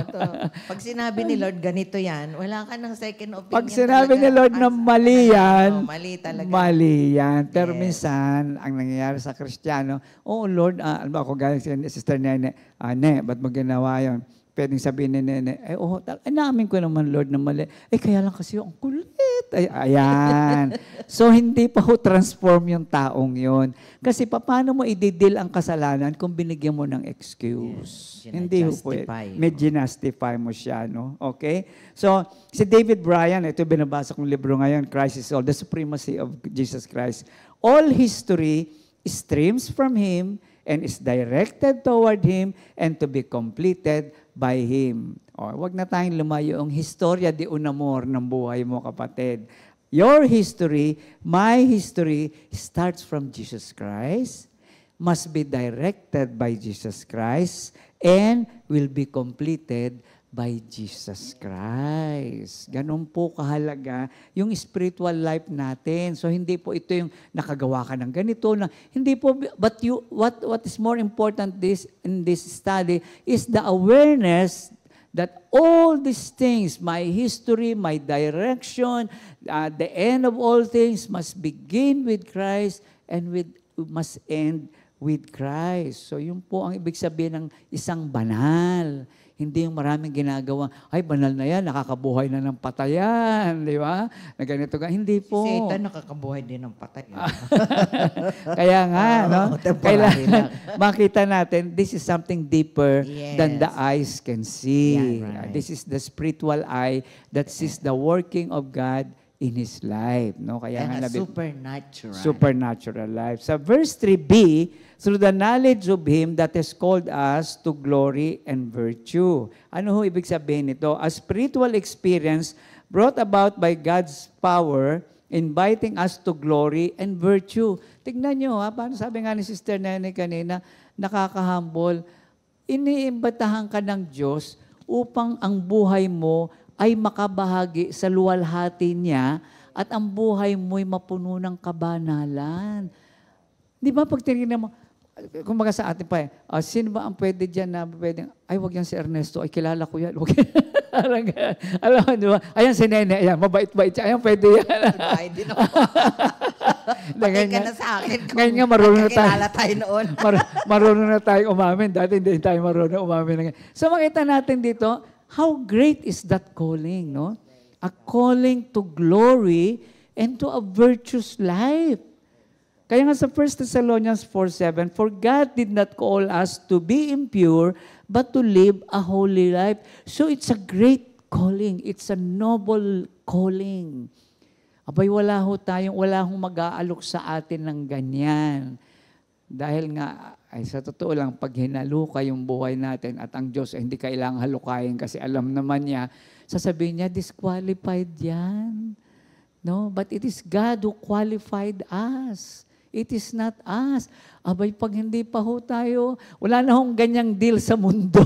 Pag sinabi ni Lord, ganito yan, wala ka ng second opinion. Pag sinabi ni Lord na mali yan, mali talaga. mali yan. Pero Yes. minsan, ang nangyayari sa Kristiyano, Lord, alam ba ako galing si Sister Nene, ba't mo ginawa yun? Pwedeng sabihin ni Nene, namin ko naman, Lord, na mali. Kaya lang kasi ang kulit. Ayan. So, hindi pa ho transform yung taong yon. Kasi paano mo i-deal ang kasalanan kung binigyan mo ng excuse? Yes, Hindi ho po. ginastify. May ginastify mo siya, no? Okay? So, si David Bryan, ito binabasa kong libro ngayon, Christ is All, The Supremacy of Jesus Christ. All history streams from Him and is directed toward Him and to be completed by Him. Wag na tayong lumayo ang historya di unamor ng buhay mo, kapatid. Your history, my history, starts from Jesus Christ, must be directed by Jesus Christ, and will be completed by Jesus Christ. Ganun po kahalaga yung spiritual life natin. So hindi po ito yung nakagawa ka ng ganito na hindi po, but what is more important in this study is the awareness that all these things, my history, my direction, the end of all things must begin with Christ and must end with Christ. So yun po ang ibig sabihin ng isang banal. Hindi yung maraming ginagawa, ay banal na yan, nakakabuhay na ng patayan, di ba? Na ganito ka. Hindi po. Si Satan nakakabuhay din ng patay. Kaya nga, no? Temporary Kailangan lang. makita natin, this is something deeper Yes. than the eyes can see. Yeah, right. This is the spiritual eye that sees the working of God in His life. No? Kaya And nga a supernatural. supernatural life. Sa verse 3b, through the knowledge of Him that has called us to glory and virtue. Ano ho ibig sabihin nito? A spiritual experience brought about by God's power, inviting us to glory and virtue. Tignan nyo, paano sabi nga ni Sister Nene kanina, nakaka-humble, iniimbatahan ka ng Diyos upang ang buhay mo ay makabahagi sa luwalhati niya at ang buhay mo'y mapuno ng kabanalan. Di ba pag tinignan mo, kumbaga sa atin pa sino ba ang pwede dyan na pwedeng, ay wag yan si Ernesto, ay kilala ko yan. Alam mo, di ba? Ayan si Nene, ayan, mabait-bait siya, ayan pwede yan. Diba? Hindi na ako. Patay ka na sa akin kung Ngayon nga marunong na tayo. nakakilala tayo noon. Marunong na tayo umamin. Dati hindi tayo marunong umamin. So makita natin dito, how great is that calling, no? A calling to glory and to a virtuous life. Kaya nga sa 1 Thessalonians 4:7, for God did not call us to be impure, but to live a holy life. So it's a great calling. It's a noble calling. Abay, wala hong mag-aalok sa atin ng ganyan. Dahil nga, ay sa totoo lang, pag hinaluka yung buhay natin at ang Diyos ay hindi kailangang halukayin kasi alam naman niya, sasabihin niya, disqualified yan. No? But it is God who qualified us. It is not us. Abay, pag hindi pa ho tayo, wala na hong ganyang deal sa mundo.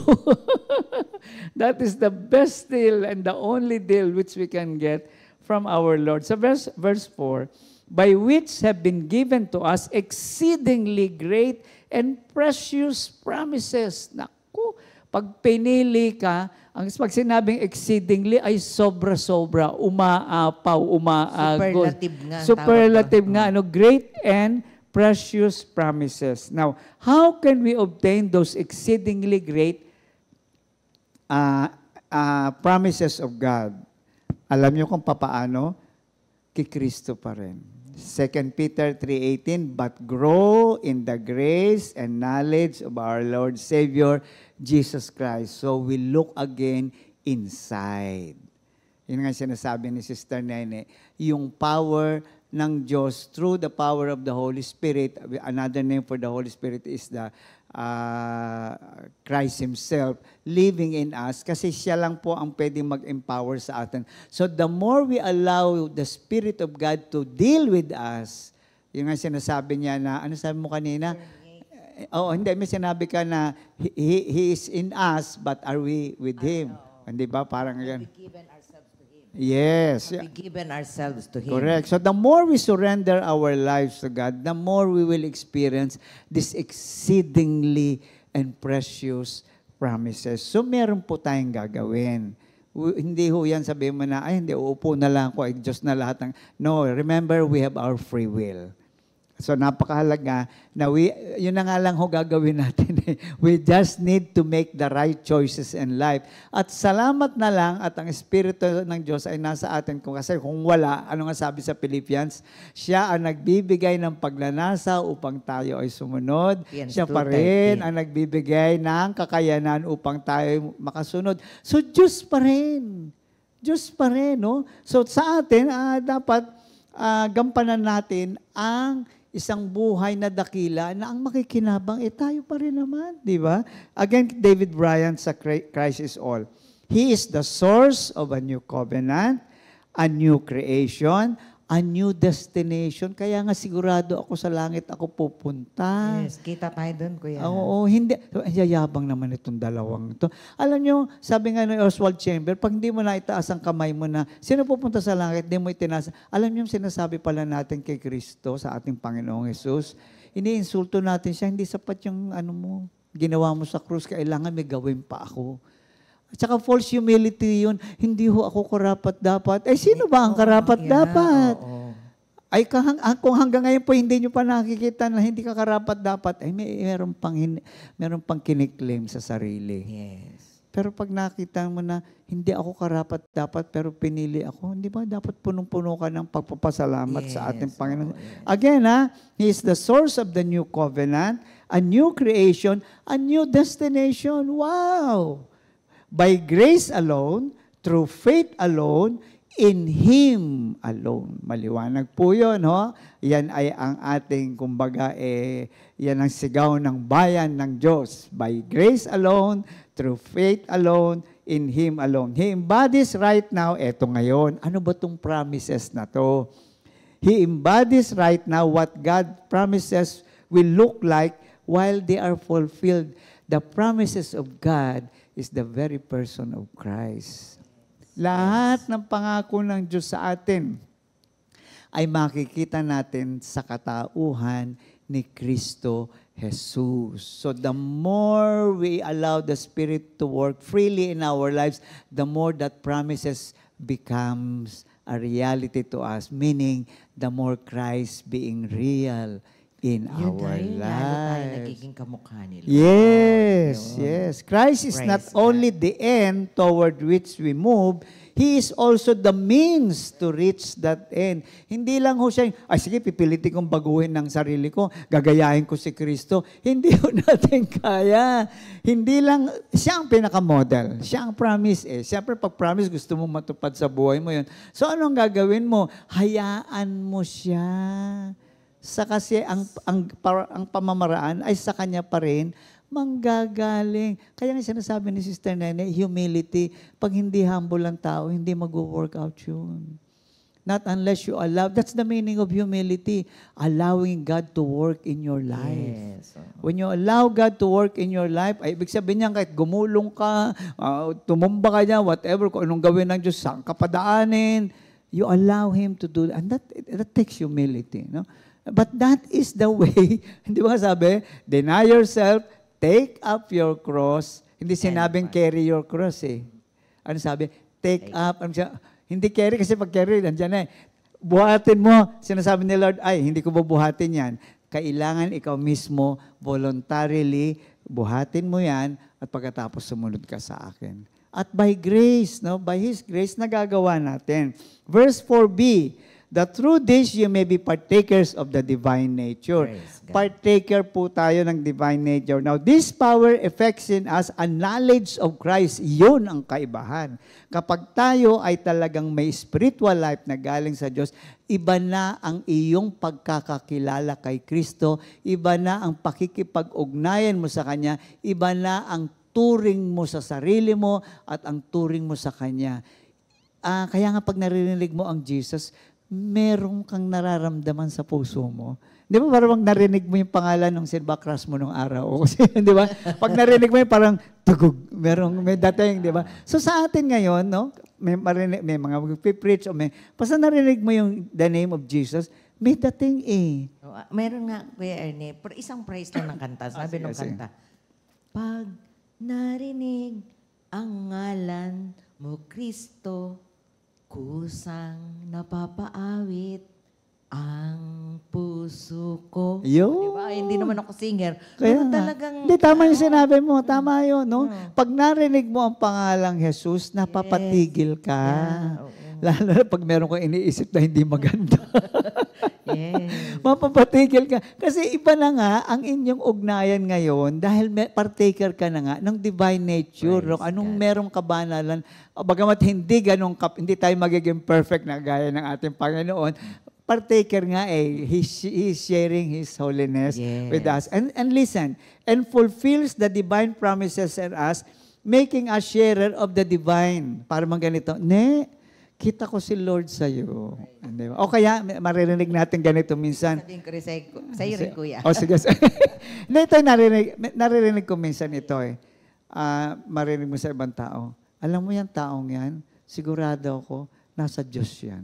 That is the best deal and the only deal which we can get from our Lord. So verse 4, by which have been given to us exceedingly great and precious promises. Naku, pag pinili ka, pag sinabing exceedingly ay sobra-sobra, umaapaw, umaagos. Superlative nga. Superlative nga, great and precious promises. Now, how can we obtain those exceedingly great promises of God? Alam niyo kung papaano? Kay Kristo pa rin. 2 Peter 3:18, but grow in the grace and knowledge of our Lord Savior, Jesus Christ. So we look again inside. Yun nga sinasabi ni Sister Nene, yung power ng Diyos through the power of the Holy Spirit. Another name for the Holy Spirit is the Christ Himself living in us kasi siya lang po ang pwedeng mag-empower sa atin. So the more we allow the Spirit of God to deal with us, yung nga sinasabi niya na, ano sabi mo kanina? Hindi, may sinabi ka na He is in us, but are we with Him? Hindi ba? Parang yan. Given ourselves to Him. Yes. We given ourselves to Him. Correct. So the more we surrender our lives to God, the more we will experience this exceedingly and precious promises. So meron po tayong gagawin. Hindi ho yan sabihin mo na, ay hindi, uupo na lang ako, ay Diyos na lahat. No, remember, we have our free will. So napakahalaga na yun na nga lang ho gagawin natin. We just need to make the right choices in life. At salamat na lang at ang Espiritu ng Diyos ay nasa atin. Kasi kung wala, ano nga sabi sa Philippians, siya ang nagbibigay ng pagnanasa upang tayo ay sumunod. Siya pa rin ang nagbibigay ng kakayanan upang tayo makasunod. So Diyos pa rin. Diyos pa rin, no? So sa atin, dapat gampanan natin ang isang buhay na dakila na ang makikinabang, tayo pa rin naman, di ba? Again, David Bryant sa Christ is All. He is the source of a new covenant, a new creation, a new destination. Kaya nga sigurado ako sa langit ako pupunta. Yes, kita tayo doon, Kuya. Oo, hindi. Yayabang naman itong dalawang ito. Alam nyo, sabi nga ni Oswald Chamber, pag hindi mo na itaas ang kamay mo na, sino pupunta sa langit, hindi mo itinasa. Alam nyo, sinasabi pala natin kay Kristo, sa ating Panginoong Jesus, iniinsulto natin siya, hindi sapat yung ginawa mo sa krus, kailangan may gawin pa ako. At saka false humility yun, hindi ho ako karapat-dapat. Sino ba ang karapat-dapat? Ay, kung hanggang ngayon po hindi nyo pa nakikita na hindi ka karapat-dapat, ay meron pang kiniklaim sa sarili. Yes. Pero pag nakita mo na hindi ako karapat-dapat pero pinili ako, hindi ba dapat punong-puno ka ng pagpapasalamat sa ating Panginoon? Again, He is the source of the new covenant, a new creation, a new destination. Wow! By grace alone, through faith alone, in Him alone. Maliwanag po yun, ho? Yan ay ang ating, kumbaga, yan ang sigaw ng bayan ng Diyos. By grace alone, through faith alone, in Him alone. He embodies right now, eto ngayon, ano ba itong promises na to? He embodies right now what God promises will look like while they are fulfilled. The promises of God is the very person of Christ. Lahat ng pangako ng Diyos sa atin ay makikita natin sa katauhan ni Kristo Jesus. So the more we allow the Spirit to work freely in our lives, the more that promises becomes a reality to us, meaning the more Christ being real in Yun our tayo, lalo tayo lives. nagiging kamukha nila. Yes, Yun. yes. Christ is not Praise God. only the end toward which we move, He is also the means to reach that end. Hindi lang ho siya, ay sige, pipilitin kong baguhin ng sarili ko, gagayahin ko si Kristo. Hindi ho natin kaya. Hindi lang, siya ang pinaka-model. Siya ang promise eh. Siyempre, pag promise, gusto mo matupad sa buhay mo yun. So, anong gagawin mo? Hayaan mo siya. Sa kasi ang pamamaraan ay sa Kanya pa rin manggagaling. Kaya nga sinasabi ni Sister Nene, humility. Pag hindi humble ang tao, hindi mag-work out yun. Not unless you allow. That's the meaning of humility. Allowing God to work in your life. Yes. When you allow God to work in your life, ay ibig sabihin niya kahit gumulong ka, tumumba ka niya, whatever, kung anong gawin ng Diyos, saan ka padaanin, you allow Him to do that. And that takes humility. No? But that is the way, hindi ba sabi, deny yourself, take up your cross. Hindi sinabing carry your cross eh. Ano sabi? Take up. Hindi carry kasi pag carry, nandiyan eh. Buhatin mo. Sinasabi ni Lord, ay, hindi ko bubuhatin yan. Kailangan ikaw mismo, voluntarily, buhatin mo yan at pagkatapos sumunod ka sa akin. At by grace, no? By His grace, nagagawa natin. Verse 4b, that through this you may be partakers of the divine nature. Partaker po tayo ng divine nature. Now, this power affects in us a knowledge of Christ. Yun ang kaibahan. Kapag tayo ay talagang may spiritual life na galing sa Diyos, iba na ang iyong pagkakakilala kay Kristo, iba na ang pakikipag-ugnayan mo sa Kanya, iba na ang turing mo sa sarili mo at ang turing mo sa Kanya. Kaya nga pag naririnig mo ang Jesus, meron kang nararamdaman sa puso mo. Di ba parang narinig mo yung pangalan ng silver cross mo nung araw? O kasi, di ba? Pag narinig mo yung parang tugog, may dating, di ba? So sa atin ngayon, no, may mga mag-preach o basta narinig mo yung the name of Jesus, may dating eh. Meron nga, Kuya Ernie, pero isang praise lang ng kanta. Sabi ng kanta, pag narinig ang ngalan mo, Kristo, kusang napapaawit ang puso ko. Yo. Diba? Hindi naman ako singer. Kaya Pero nga. talagang... Hindi, tama yung sinabi mo. Tama yun, no? Pag narinig mo ang pangalang Jesus, napapatigil ka. Yeah, oo. Lalo na pag meron kang iniisip na hindi maganda. Yes. Mapapatigil ka. Kasi iba na nga ang inyong ugnayan ngayon dahil partaker ka na nga ng divine nature. Praise Anong God. merong kabanalan. Bagamat hindi hindi tayo magiging perfect na gaya ng ating Panginoon, partaker nga eh. He's sharing His holiness with us. And listen, and fulfills the divine promises in us, making us sharer of the divine. Para mang ganito, kita ko si Lord sa'yo. O kaya, maririnig natin ganito minsan. Sabihin ko rin sa'yo rin, Kuya. O sige. Ito naririnig ko minsan ito eh. Marinig mo sa ibang tao. Alam mo yan, taong yan, sigurado ako, nasa Diyos yan.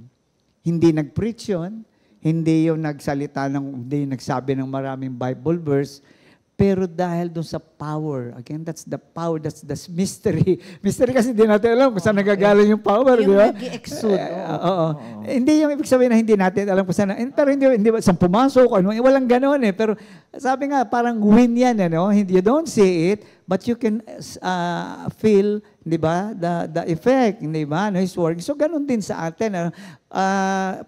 Hindi nag-preach yun, hindi yung nagsalita hindi nagsabi ng maraming Bible verse, Pero dahil doon sa power, again, that's the power, that's the mystery. Mystery kasi hindi natin alam kung saan nagagaling yung power, di Yung ba? nag-exude. Oo. Hindi yung ibig sabihin na hindi natin alam kung saan. Pero hindi ba, saan pumasok, ano, walang ganoon eh. Pero sabi nga, parang win yan, ano? You don't see it, but you can feel, di ba, the effect, di ba, no, His work. So, ganun din sa atin. Ano?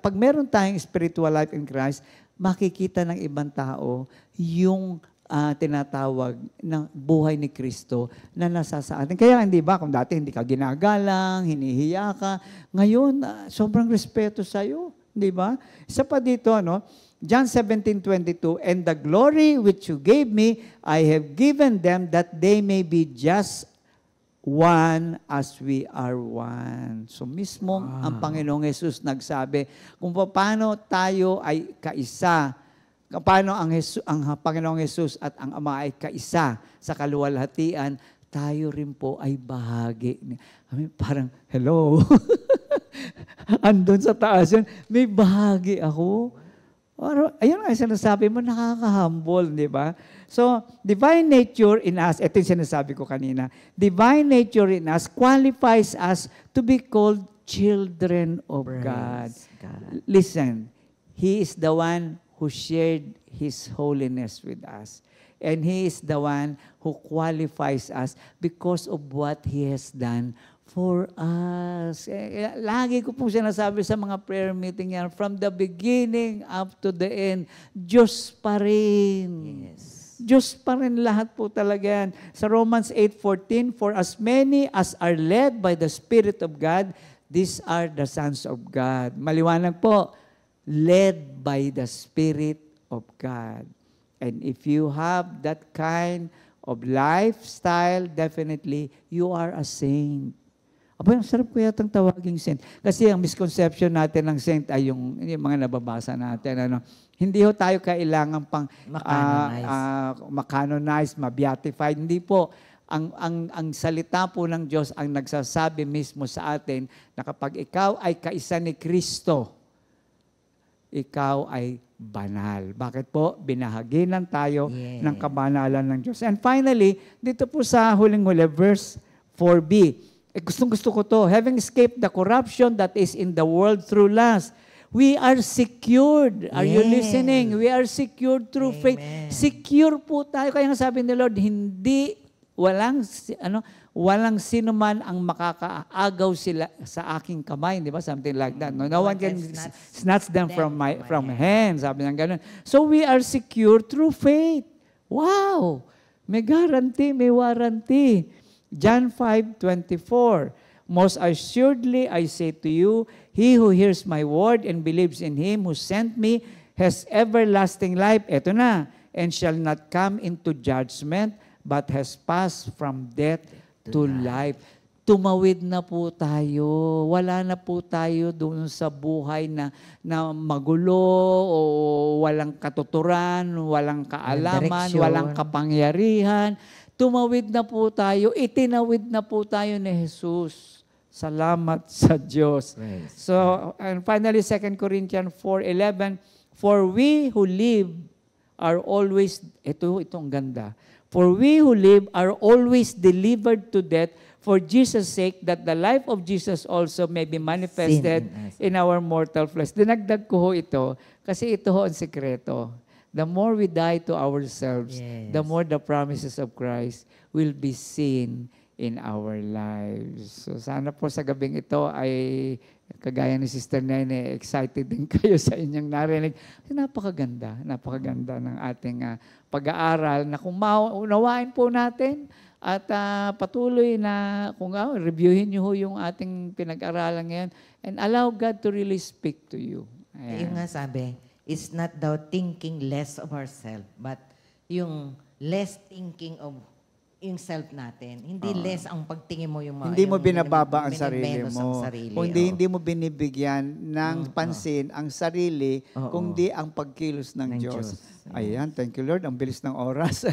Pag meron tayong spiritual life in Christ, makikita ng ibang tao yung tinatawag ng buhay ni Kristo na nasa sa atin. Kaya hindi ba, kung dati hindi ka ginagalang, hinihiya ka, ngayon, sobrang respeto sa'yo. Hindi ba? Isa pa dito, ano, John 17:22, and the glory which you gave me, I have given them that they may be just one as we are one. So mismo ang Panginoong Yesus nagsabi kung paano tayo ay kaisa, paano ang Panginoong Yesus at ang Ama ay kaisa sa kaluwalhatian, tayo rin po ay bahagi. I mean, parang, hello? Andun sa taas yan, may bahagi ako. Ayun ang sinasabi mo, nakaka-humble, di ba? So, divine nature in us, ito yung sinasabi ko kanina, divine nature in us qualifies us to be called children of God. Listen, He is the one who shared His holiness with us. And He is the one who qualifies us because of what He has done for us. Lagi ko pong sinasabi sa mga prayer meeting yan, from the beginning up to the end, Diyos pa rin. Yes. Diyos pa rin lahat po talaga yan. Sa Romans 8:14, for as many as are led by the Spirit of God, these are the sons of God. Maliwanag po, led by the Spirit of God. And if you have that kind of lifestyle, definitely you are a saint. Aba, ang sarap ko yatang tawaging saint. Kasi ang misconception natin ng saint ay yung mga nababasa natin. Ano? Hindi ho tayo kailangan pang makanonize, ma-beatified. Hindi po. Ang salita po ng Diyos ang nagsasabi mismo sa atin na kapag ikaw ay kaisa ni Kristo, ikaw ay banal. Bakit po? Binahaginan tayo ng kabanalan ng Diyos. And finally, dito po sa huling-huli, verse 4b, gustong-gusto ko to. Having escaped the corruption that is in the world through lust, we are secured. Are you listening? We are secured through faith. Secure po tayo. Kaya nga sabi ni Lord, walang sino man ang makakaagaw sila sa aking kamay, di ba? Something like that. No one can snatch them from my hands. Sabi ng ganun. So we are secure through faith. Wow! May guarantee, may warranty. John 5:24, most assuredly I say to you, he who hears my word and believes in him who sent me has everlasting life. Eto na, and shall not come into judgment, but has passed from death to life. Tumawid na po tayo. Wala na po tayo doon sa buhay na magulo o walang katuturan, walang kaalaman, walang kapangyarihan. Tumawid na po tayo, itinawid na po tayo ni Jesus. Salamat sa Diyos. So, and finally, 2 Corinthians 4:11, for we who live are always, itong ganda, for we who live are always delivered to death for Jesus' sake, that the life of Jesus also may be manifested in our mortal flesh. Dinagdag ko ho ito, kasi ito ho ang sekreto. The more we die to ourselves, the more the promises of Christ will be seen in our lives. So sana po sa gabing ito ay kagaya ni Sister Nene, excited din kayo sa inyong narinig. Napakaganda ng ating pag-aaral na kung maunawain po natin at patuloy na kung reviewin niyo yung ating pinag-aralan ngayon and allow God to really speak to you. Ayan. Yung nga sabi, it's not daw thinking less of ourselves, but yung less thinking of yung self natin. Hindi less ang pagtingin mo yung mga... Hindi mo binababa ang sarili ang mo. sarili. Kung hindi mo binibigyan ng pansin ang sarili, kundi ang pagkilos ng Diyos. Ayan, thank you Lord. Ang bilis ng oras.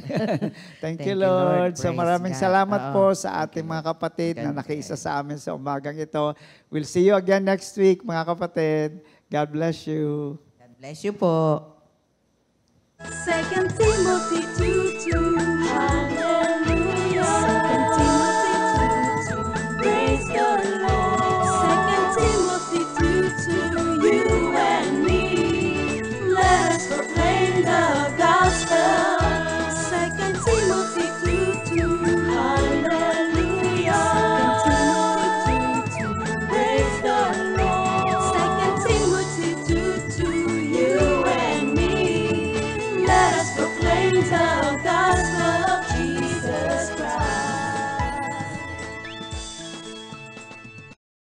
Thank you Lord. So maraming salamat po sa ating mga kapatid na nakiisa sa amin sa umagang ito. We'll see you again next week, mga kapatid. God bless you. God bless you po. 2 Timothy